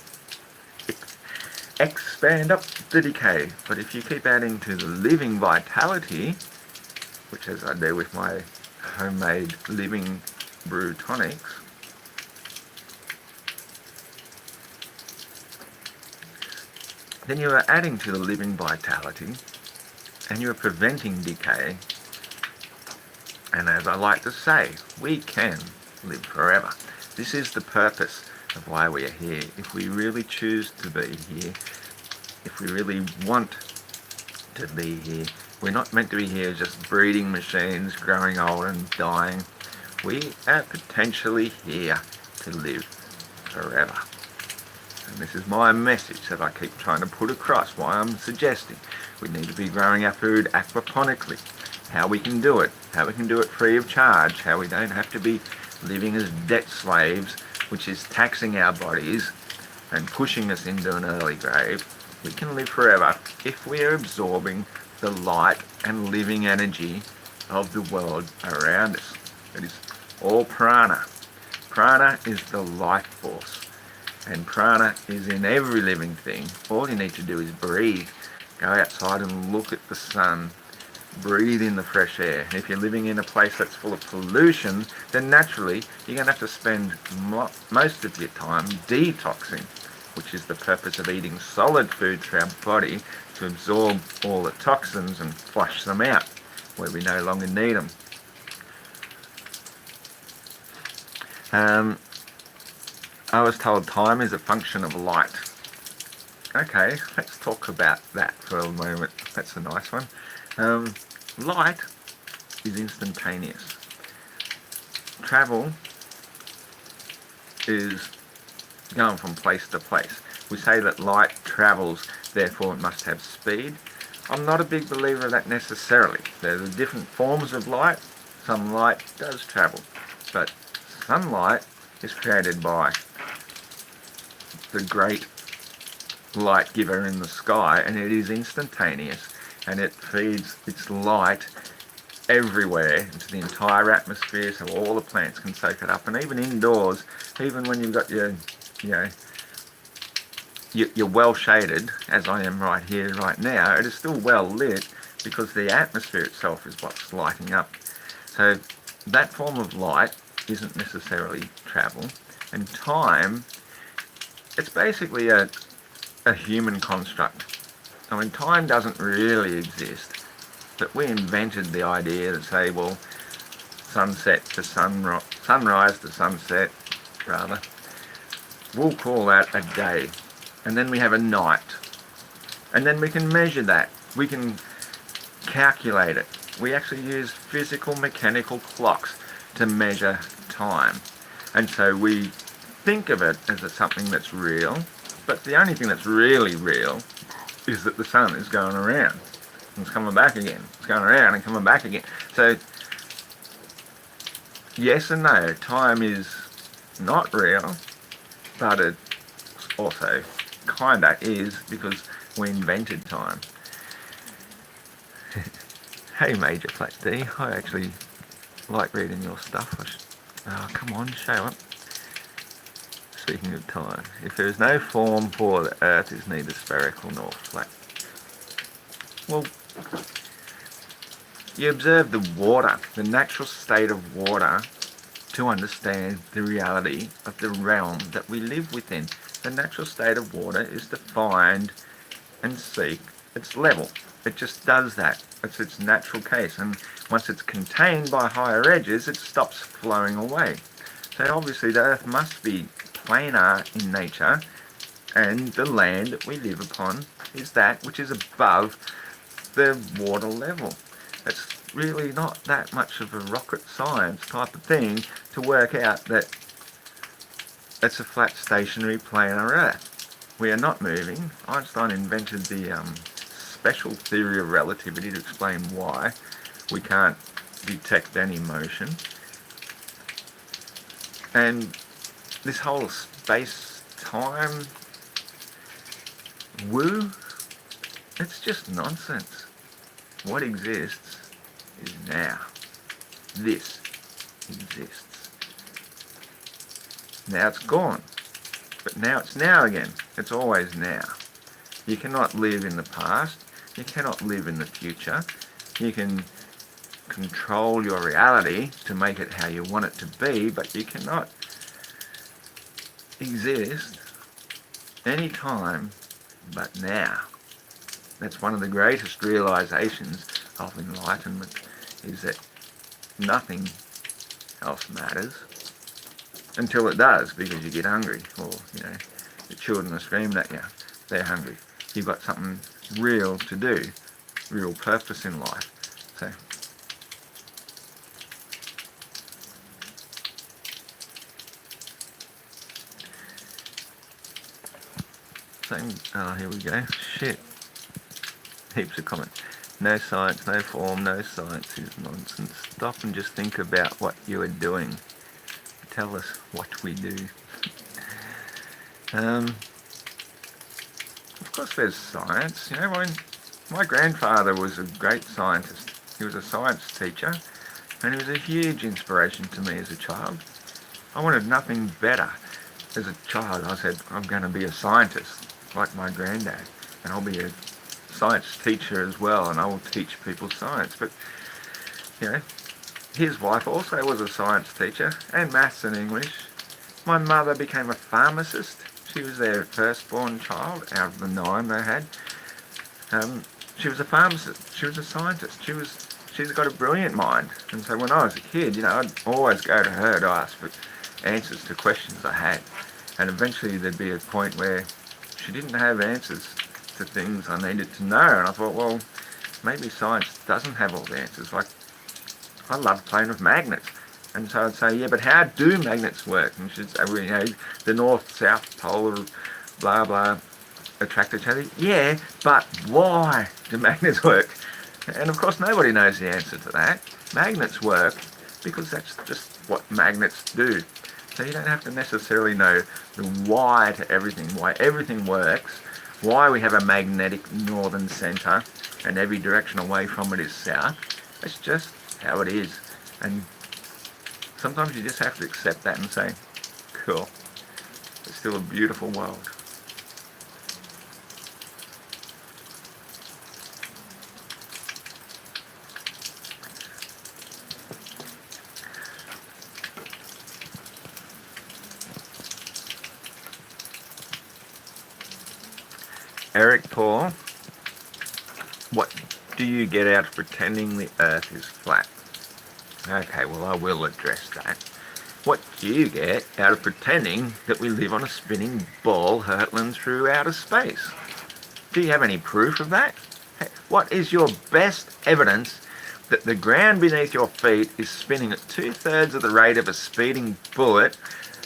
the decay. But if you keep adding to the living vitality, which as I do with my homemade living brew tonics, then you are adding to the living vitality and you are preventing decay. And as I like to say, we can live forever. This is the purpose of why we are here. If we really choose to be here, if we really want to be here, we're not meant to be here just breeding machines, growing old and dying. We are potentially here to live forever. And this is my message that I keep trying to put across, why I'm suggesting we need to be growing our food aquaponically, how we can do it free of charge, how we don't have to be living as debt slaves, which is taxing our bodies and pushing us into an early grave. We can live forever if we are absorbing the light and living energy of the world around us. It is all prana. Prana is the life force, and prana is in every living thing. All you need to do is breathe. Go outside and look at the sun. Breathe in the fresh air. If you're living in a place that's full of pollution, then naturally you're going to have to spend most of your time detoxing, which is the purpose of eating solid food through our body, to absorb all the toxins and flush them out where we no longer need them. I was told time is a function of light. Okay, let's talk about that for a moment. That's a nice one. Light is instantaneous. Travel is going from place to place. We say that light travels, therefore it must have speed. I'm not a big believer of that necessarily. There are different forms of light. Some light does travel, but sunlight is created by the great light giver in the sky, and it is instantaneous, and it feeds its light everywhere into the entire atmosphere, so all the plants can soak it up. And even indoors, even when you've got your, you know, you're well shaded, as I am right here, right now, it is still well lit because the atmosphere itself is what's lighting up. So that form of light isn't necessarily travel. And time, it's basically a human construct. I mean, time doesn't really exist, but we invented the idea to say, well, sunset to sunrise to sunset, rather. We'll call that a day. And then we have a night. And then we can measure that. We can calculate it. We actually use physical mechanical clocks to measure time. And so we think of it as something that's real, but the only thing that's really real is that the sun is going around. It's coming back again. It's going around and coming back again. So, yes and no. Time is not real, but it also kinda is, because we invented time. Hey Major Flat D, I actually like reading your stuff. Oh, come on, show up. Speaking of time, if there is no form, for the earth is neither spherical nor flat. Well, you observe the water, the natural state of water, to understand the reality of the realm that we live within. The natural state of water is to find and seek its level. It just does that. It's its natural case. And once it's contained by higher edges, it stops flowing away. So obviously the earth must be planar in nature, and the land that we live upon is that which is above the water level. It's really not that much of a rocket science type of thing to work out that it's a flat stationary planar earth. We are not moving. Einstein invented the special theory of relativity to explain why we can't detect any motion. And this whole space-time woo, it's just nonsense. What exists is now. This exists. Now it's gone, but now it's now again. It's always now. You cannot live in the past. You cannot live in the future. You can control your reality to make it how you want it to be, but you cannot exist any time but now. That's one of the greatest realizations of enlightenment, is that nothing else matters until it does, because you get hungry, or the children are screaming at you. They're hungry. You've got something real to do, real purpose in life. So here we go. Shit. Heaps of comments. No science, no form, no science is nonsense. Stop and just think about what you are doing. Tell us what we do. Of course there's science. My grandfather was a great scientist. He was a science teacher, and he was a huge inspiration to me as a child. I wanted nothing better. As a child, I said, I'm going to be a scientist, like my granddad, and I'll be a science teacher as well, and I will teach people science. But, his wife also was a science teacher, and maths and English. My mother became a pharmacist. She was their firstborn child out of the 9 they had. She was a pharmacist. She was a scientist. She's got a brilliant mind. And so when I was a kid, I'd always go to her to ask for answers to questions I had. And eventually there'd be a point where she didn't have answers to things I needed to know. And I thought, well, maybe science doesn't have all the answers. Like, I love playing with magnets. And so I'd say, yeah, but how do magnets work? And she'd say, well, the north-south pole blah blah attract each other. Yeah, but why do magnets work? And of course nobody knows the answer to that. Magnets work because that's just what magnets do. So you don't have to necessarily know the why to everything, why everything works, why we have a magnetic northern centre and every direction away from it is south. It's just how it is. And sometimes you just have to accept that and say, cool, it's still a beautiful world. Eric Paul, what do you get out of pretending the earth is flat? Okay, well I will address that. What do you get out of pretending that we live on a spinning ball hurtling through outer space? Do you have any proof of that? Hey, what is your best evidence that the ground beneath your feet is spinning at 2/3 of the rate of a speeding bullet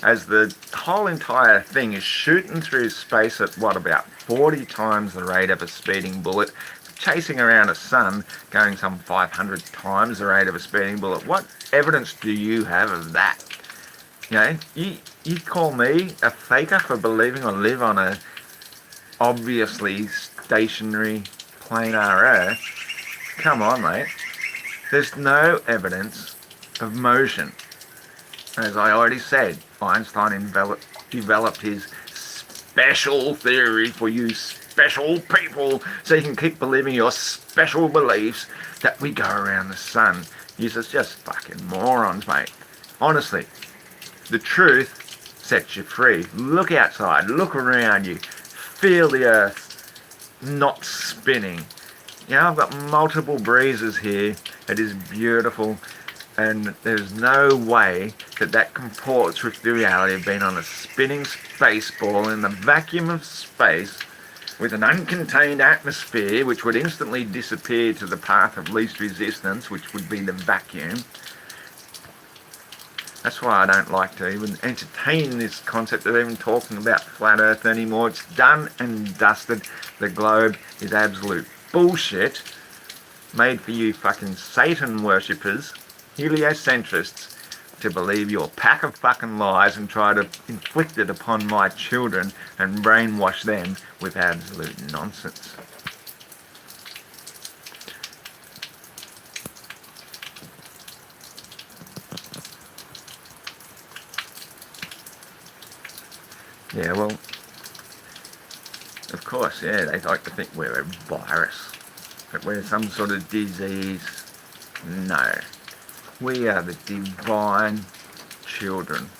as the whole entire thing is shooting through space at what, about 40 times the rate of a speeding bullet, chasing around a sun going some 500 times the rate of a speeding bullet? What evidence do you have of that? You know, you call me a faker for believing I live on a obviously stationary planar Earth? Come on, mate. There's no evidence of motion. As I already said, Einstein developed his special theory for you special people so you can keep believing your special beliefs that we go around the sun. You're just fucking morons, mate. Honestly, the truth sets you free. Look outside, look around you, feel the earth not spinning. You know, I've got multiple breezes here. It is beautiful. And there's no way that that comports with the reality of being on a spinning space ball in the vacuum of space with an uncontained atmosphere which would instantly disappear to the path of least resistance, which would be the vacuum. That's why I don't like to even entertain this concept of even talking about flat earth anymore. It's done and dusted. The globe is absolute bullshit made for you fucking Satan worshippers, heliocentrists, to believe your pack of fucking lies and try to inflict it upon my children and brainwash them with absolute nonsense. Yeah, well, of course, yeah, they like to think we're a virus, that we're some sort of disease. No. We are the divine children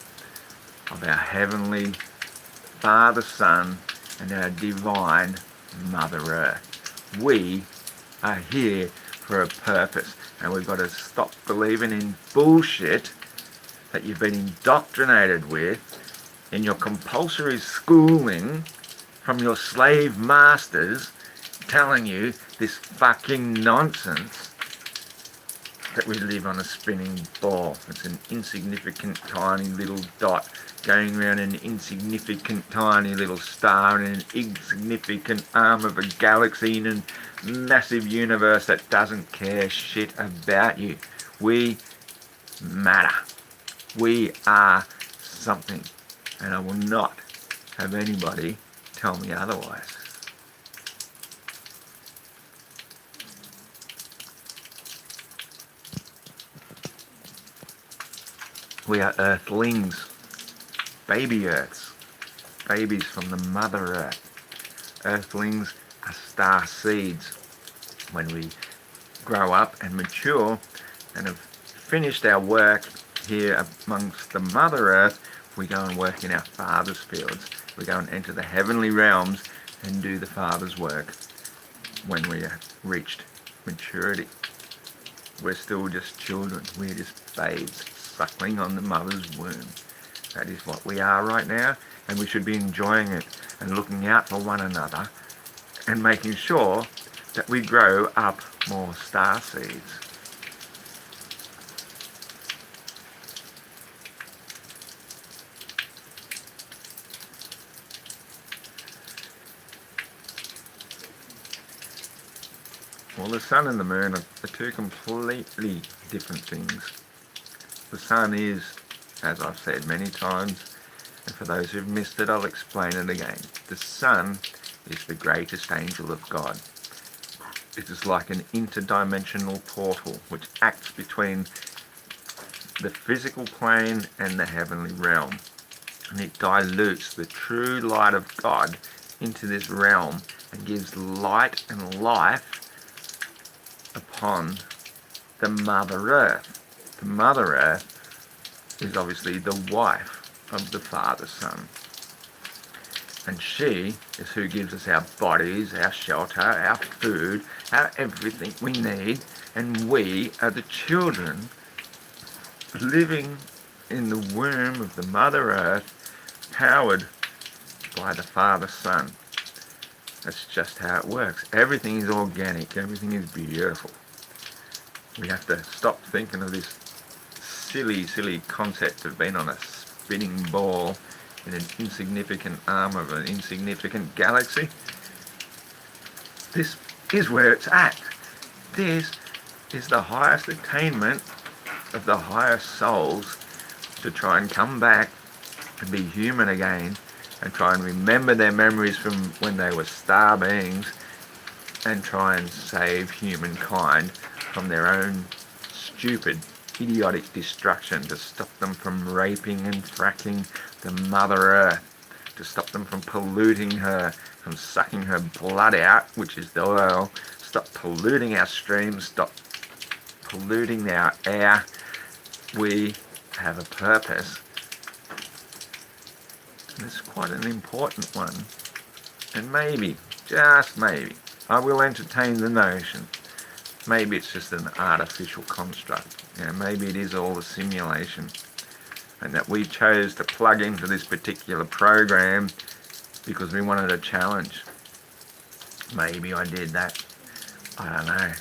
of our heavenly Father Son and our divine Mother Earth. We are here for a purpose, and we've got to stop believing in bullshit that you've been indoctrinated with in your compulsory schooling from your slave masters telling you this fucking nonsense that we live on a spinning ball. It's an insignificant tiny little dot going around an insignificant tiny little star in an insignificant arm of a galaxy in a massive universe that doesn't care shit about you. We matter. We are something, and I will not have anybody tell me otherwise. We are earthlings, baby earths, babies from the Mother Earth. Earthlings are star seeds. When we grow up and mature and have finished our work here amongst the Mother Earth, we go and work in our Father's fields. We go and enter the heavenly realms and do the Father's work when we have reached maturity. We're still just children. We're just babes suckling on the mother's womb. That is what we are right now, and we should be enjoying it and looking out for one another and making sure that we grow up more star seeds. Well, the sun and the moon are two completely different things. The sun is, as I've said many times, and for those who've missed it, I'll explain it again. The sun is the greatest angel of God. It is like an interdimensional portal which acts between the physical plane and the heavenly realm. And it dilutes the true light of God into this realm and gives light and life upon the Mother Earth. The Mother Earth is obviously the wife of the Father Son. And she is who gives us our bodies, our shelter, our food, our everything we need. And we are the children living in the womb of the Mother Earth, powered by the Father Son. That's just how it works. Everything is organic. Everything is beautiful. We have to stop thinking of this silly concept of being on a spinning ball in an insignificant arm of an insignificant galaxy. This is where it's at. This is the highest attainment of the highest souls, to try and come back and be human again and try and remember their memories from when they were star beings and try and save humankind from their own stupid, idiotic destruction, to stop them from raping and fracking the Mother Earth, to stop them from polluting her, from sucking her blood out, which is the oil, stop polluting our streams, stop polluting our air. We have a purpose. And it's quite an important one. And maybe, just maybe, I will entertain the notion. Maybe it's just an artificial construct. Maybe it is all a simulation. And that we chose to plug into this particular program because we wanted a challenge. Maybe I did that. I don't know.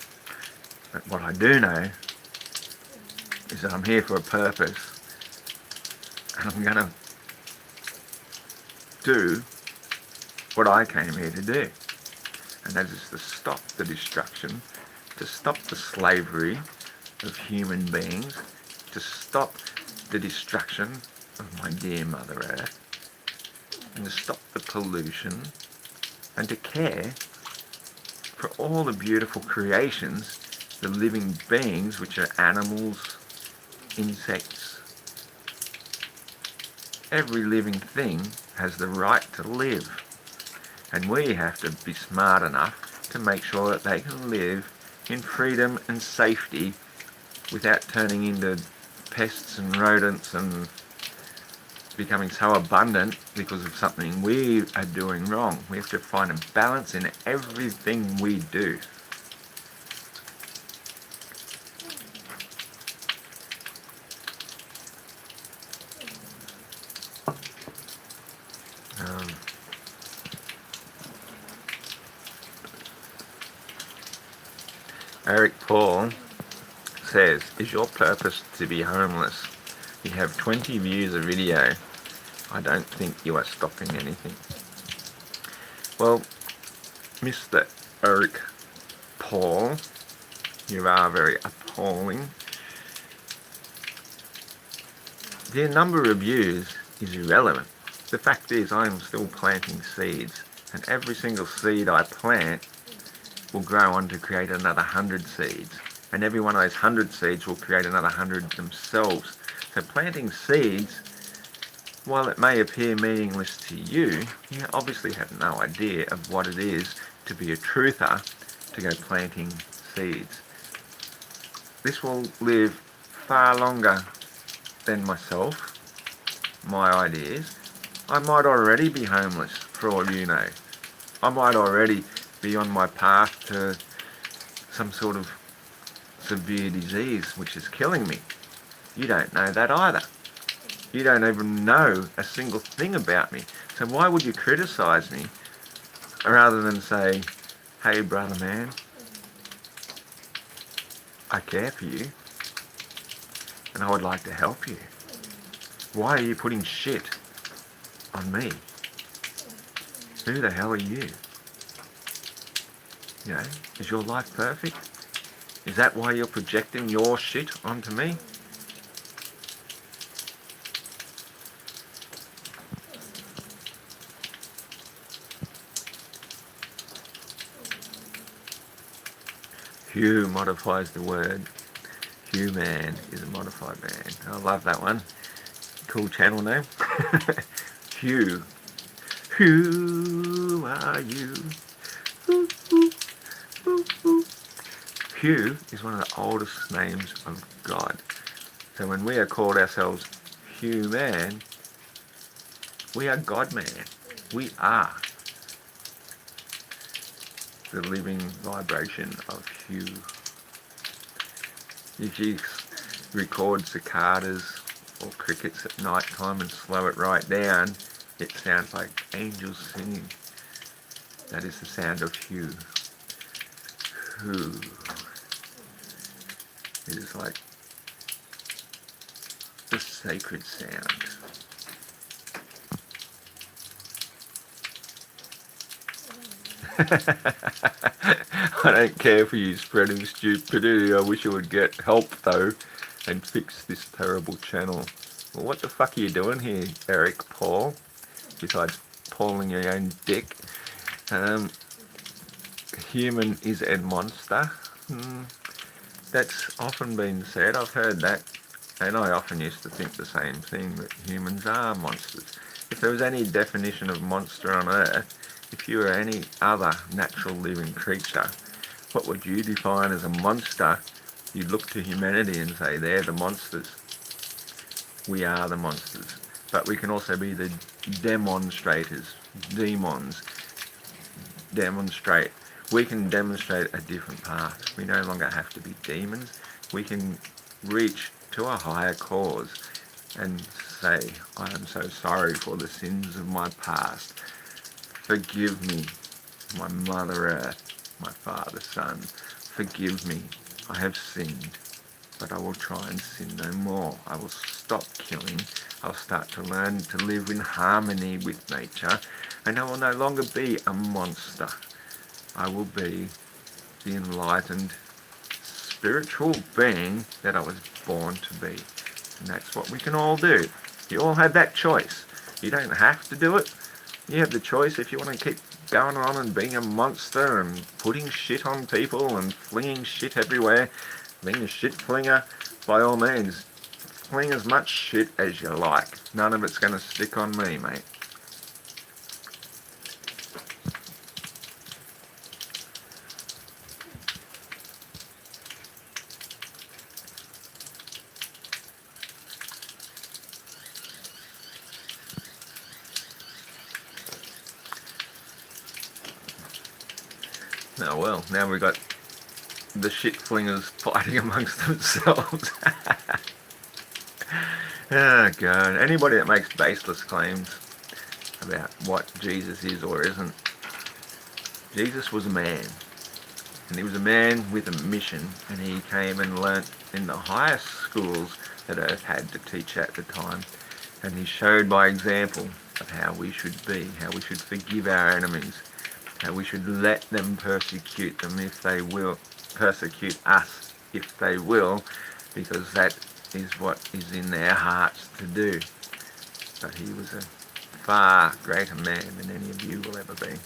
But what I do know is that I'm here for a purpose. And I'm going to do what I came here to do. And that is to stop the destruction, to stop the slavery of human beings, to stop the destruction of my dear Mother Earth, and to stop the pollution, and to care for all the beautiful creations, the living beings, which are animals, insects. Every living thing has the right to live, and we have to be smart enough to make sure that they can live in freedom and safety without turning into pests and rodents and becoming so abundant because of something we are doing wrong. We have to find a balance in everything we do. Eric Paul says, is your purpose to be homeless? You have 20 views a video. I don't think you are stopping anything. Well, Mr. Eric Paul, you are very appalling. The number of views is irrelevant. The fact is, I am still planting seeds, and every single seed I plant will grow on to create another 100 seeds, and every one of those 100 seeds will create another 100 themselves. So planting seeds, while it may appear meaningless to you, you obviously have no idea of what it is to be a truther, to go planting seeds. This will live far longer than myself, my ideas. I might already be homeless, for all you know. I might already be on my path to some sort of severe disease which is killing me. You don't know that either. You don't even know a single thing about me. So why would you criticize me rather than say, hey brother man, I care for you and I would like to help you. Why are you putting shit on me? Who the hell are you? You know, is your life perfect? Is that why you're projecting your shit onto me? Hugh modifies the word. Hugh Man is a modified man. I love that one. Cool channel name. Hugh. Who are you? Ooh, ooh, ooh, ooh. Hugh is one of the oldest names of God. So when we are called ourselves Hugh Man, we are God Man. We are the living vibration of Hugh. If you record cicadas or crickets at night time and slow it right down, it sounds like angels singing. That is the sound of Hugh. Who? It is like the sacred sound. I don't care for you spreading stupidity. I wish you would get help though and fix this terrible channel. Well, what the fuck are you doing here, Eric Paul? Besides pulling your own dick. Human is a monster. That's often been said. I've heard that. And I often used to think the same thing, that humans are monsters. If there was any definition of monster on Earth, if you were any other natural living creature, what would you define as a monster? You'd look to humanity and say, they're the monsters. We are the monsters. But we can also be the demonstrators, demons. Demonstrate. We can demonstrate a different path. We no longer have to be demons. We can reach to a higher cause and say, I am so sorry for the sins of my past. Forgive me, my Mother Earth, my Father Son. Forgive me, I have sinned, but I will try and sin no more. I will stop killing. I'll start to learn to live in harmony with nature, and I will no longer be a monster. I will be the enlightened spiritual being that I was born to be. And that's what we can all do. You all have that choice. You don't have to do it. You have the choice if you want to keep going on and being a monster and putting shit on people and flinging shit everywhere, being a shit flinger. By all means, fling as much shit as you like. None of it's going to stick on me, mate. Oh well, now we've got the shit flingers fighting amongst themselves. Oh God, anybody that makes baseless claims about what Jesus is or isn't. Jesus was a man, and he was a man with a mission, and he came and learnt in the highest schools that Earth had to teach at the time, and he showed by example of how we should be, how we should forgive our enemies, how we should let them persecute them if they will, persecute us if they will, because that is what is in their hearts to do. But he was a far greater man than any of you will ever be.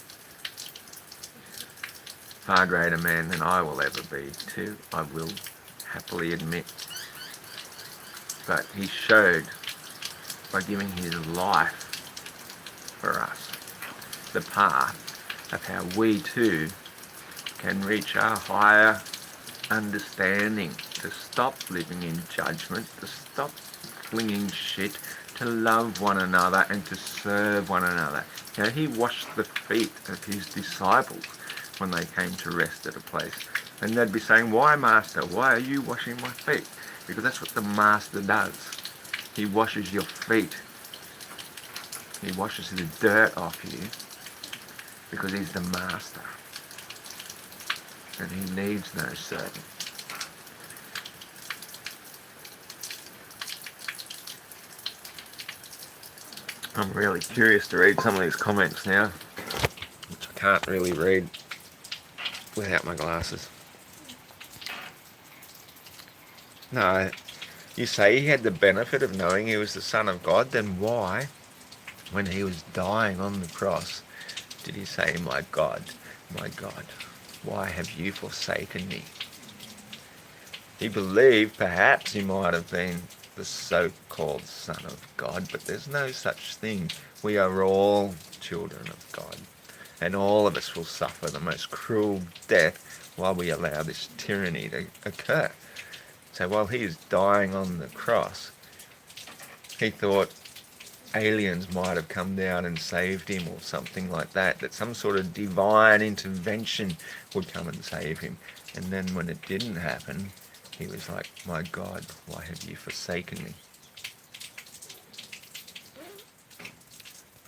Far greater man than I will ever be too, I will happily admit. But he showed by giving his life for us the path of how we too can reach our higher understanding, to stop living in judgment, to stop flinging shit, to love one another and to serve one another. You know, he washed the feet of his disciples when they came to rest at a place. And they'd be saying, why, Master? Why are you washing my feet? Because that's what the Master does. He washes your feet. He washes the dirt off you because he's the Master. And he needs no servant. I'm really curious to read some of these comments now, which I can't really read without my glasses. No, you say he had the benefit of knowing he was the Son of God, then why, when he was dying on the cross, did he say, my God, why have you forsaken me? He believed perhaps he might have been the so-called Son of God, but there's no such thing. We are all children of God, and all of us will suffer the most cruel death while we allow this tyranny to occur. So while he is dying on the cross, he thought aliens might have come down and saved him or something like that, that some sort of divine intervention would come and save him. And then when it didn't happen, he was like, my God, why have you forsaken me?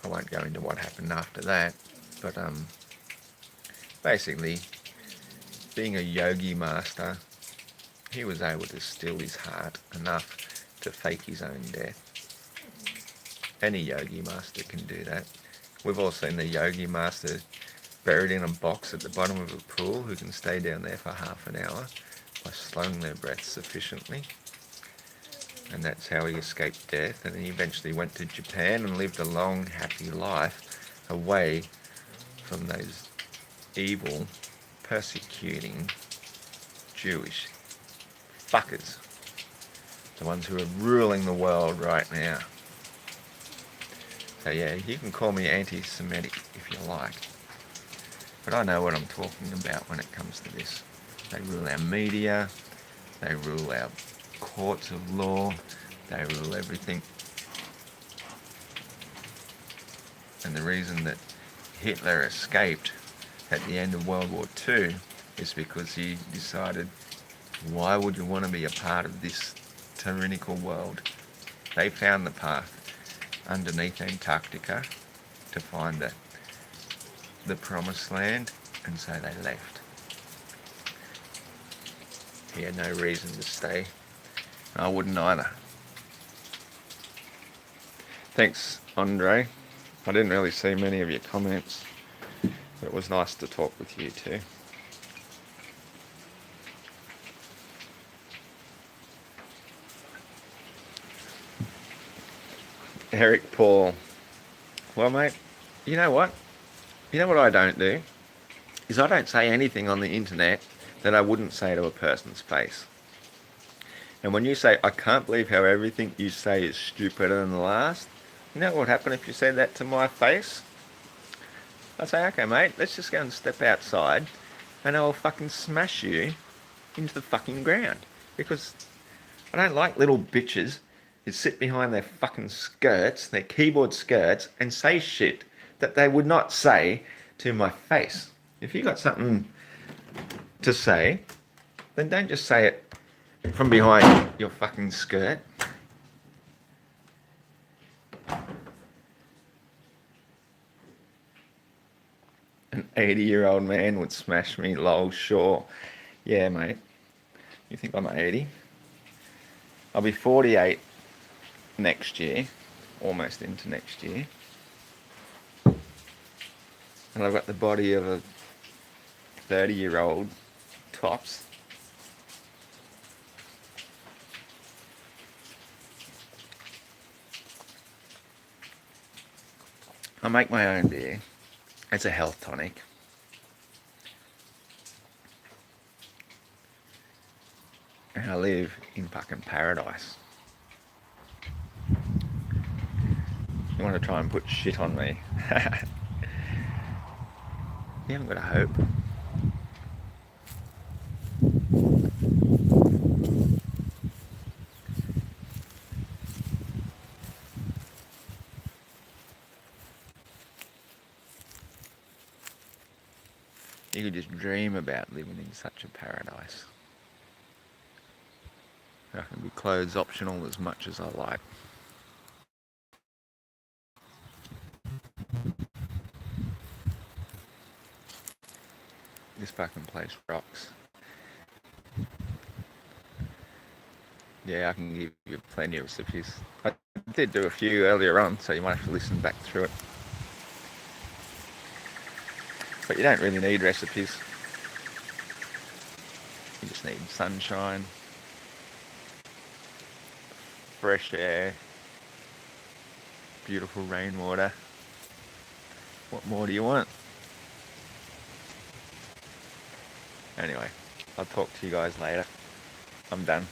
I won't go into what happened after that, but basically, being a yogi master, he was able to still his heart enough to fake his own death. Any yogi master can do that. We've all seen the yogi master buried in a box at the bottom of a pool who can stay down there for half an hour by slowing their breath sufficiently. And that's how he escaped death. And he eventually went to Japan and lived a long, happy life away from those evil, persecuting Jewish fuckers, the ones who are ruling the world right now. So yeah, you can call me anti-Semitic if you like, but I know what I'm talking about when it comes to this. They rule our media, they rule our courts of law, they rule everything. And the reason that Hitler escaped at the end of World War II is because he decided, why would you want to be a part of this tyrannical world? They found the path underneath Antarctica to find the promised land, and so they left. He had no reason to stay. I wouldn't either. Thanks, Andre. I didn't really see many of your comments, but it was nice to talk with you too. Eric Paul. Well, mate, you know what? You know what I don't do? Is I don't say anything on the internet that I wouldn't say to a person's face. And when you say, I can't believe how everything you say is stupider than the last, you know what would happen if you said that to my face? I'd say, okay, mate, let's just go and step outside and I'll fucking smash you into the fucking ground. Because I don't like little bitches who sit behind their fucking skirts, their keyboard skirts, and say shit that they would not say to my face. If you got something to say, then don't just say it from behind your fucking skirt. An 80-year-old man would smash me, lol, sure. Yeah, mate. You think I'm 80? I'll be 48 next year, almost into next year. And I've got the body of a 30-year-old tops. I make my own beer. It's a health tonic. And I live in fucking paradise. You want to try and put shit on me? You haven't got a hope. You could just dream about living in such a paradise. I can be clothes optional as much as I like. This fucking place rocks. Yeah, I can give you plenty of recipes. I did do a few earlier on, so you might have to listen back through it. But you don't really need recipes. You just need sunshine, fresh air, beautiful rainwater. What more do you want? Anyway, I'll talk to you guys later. I'm done.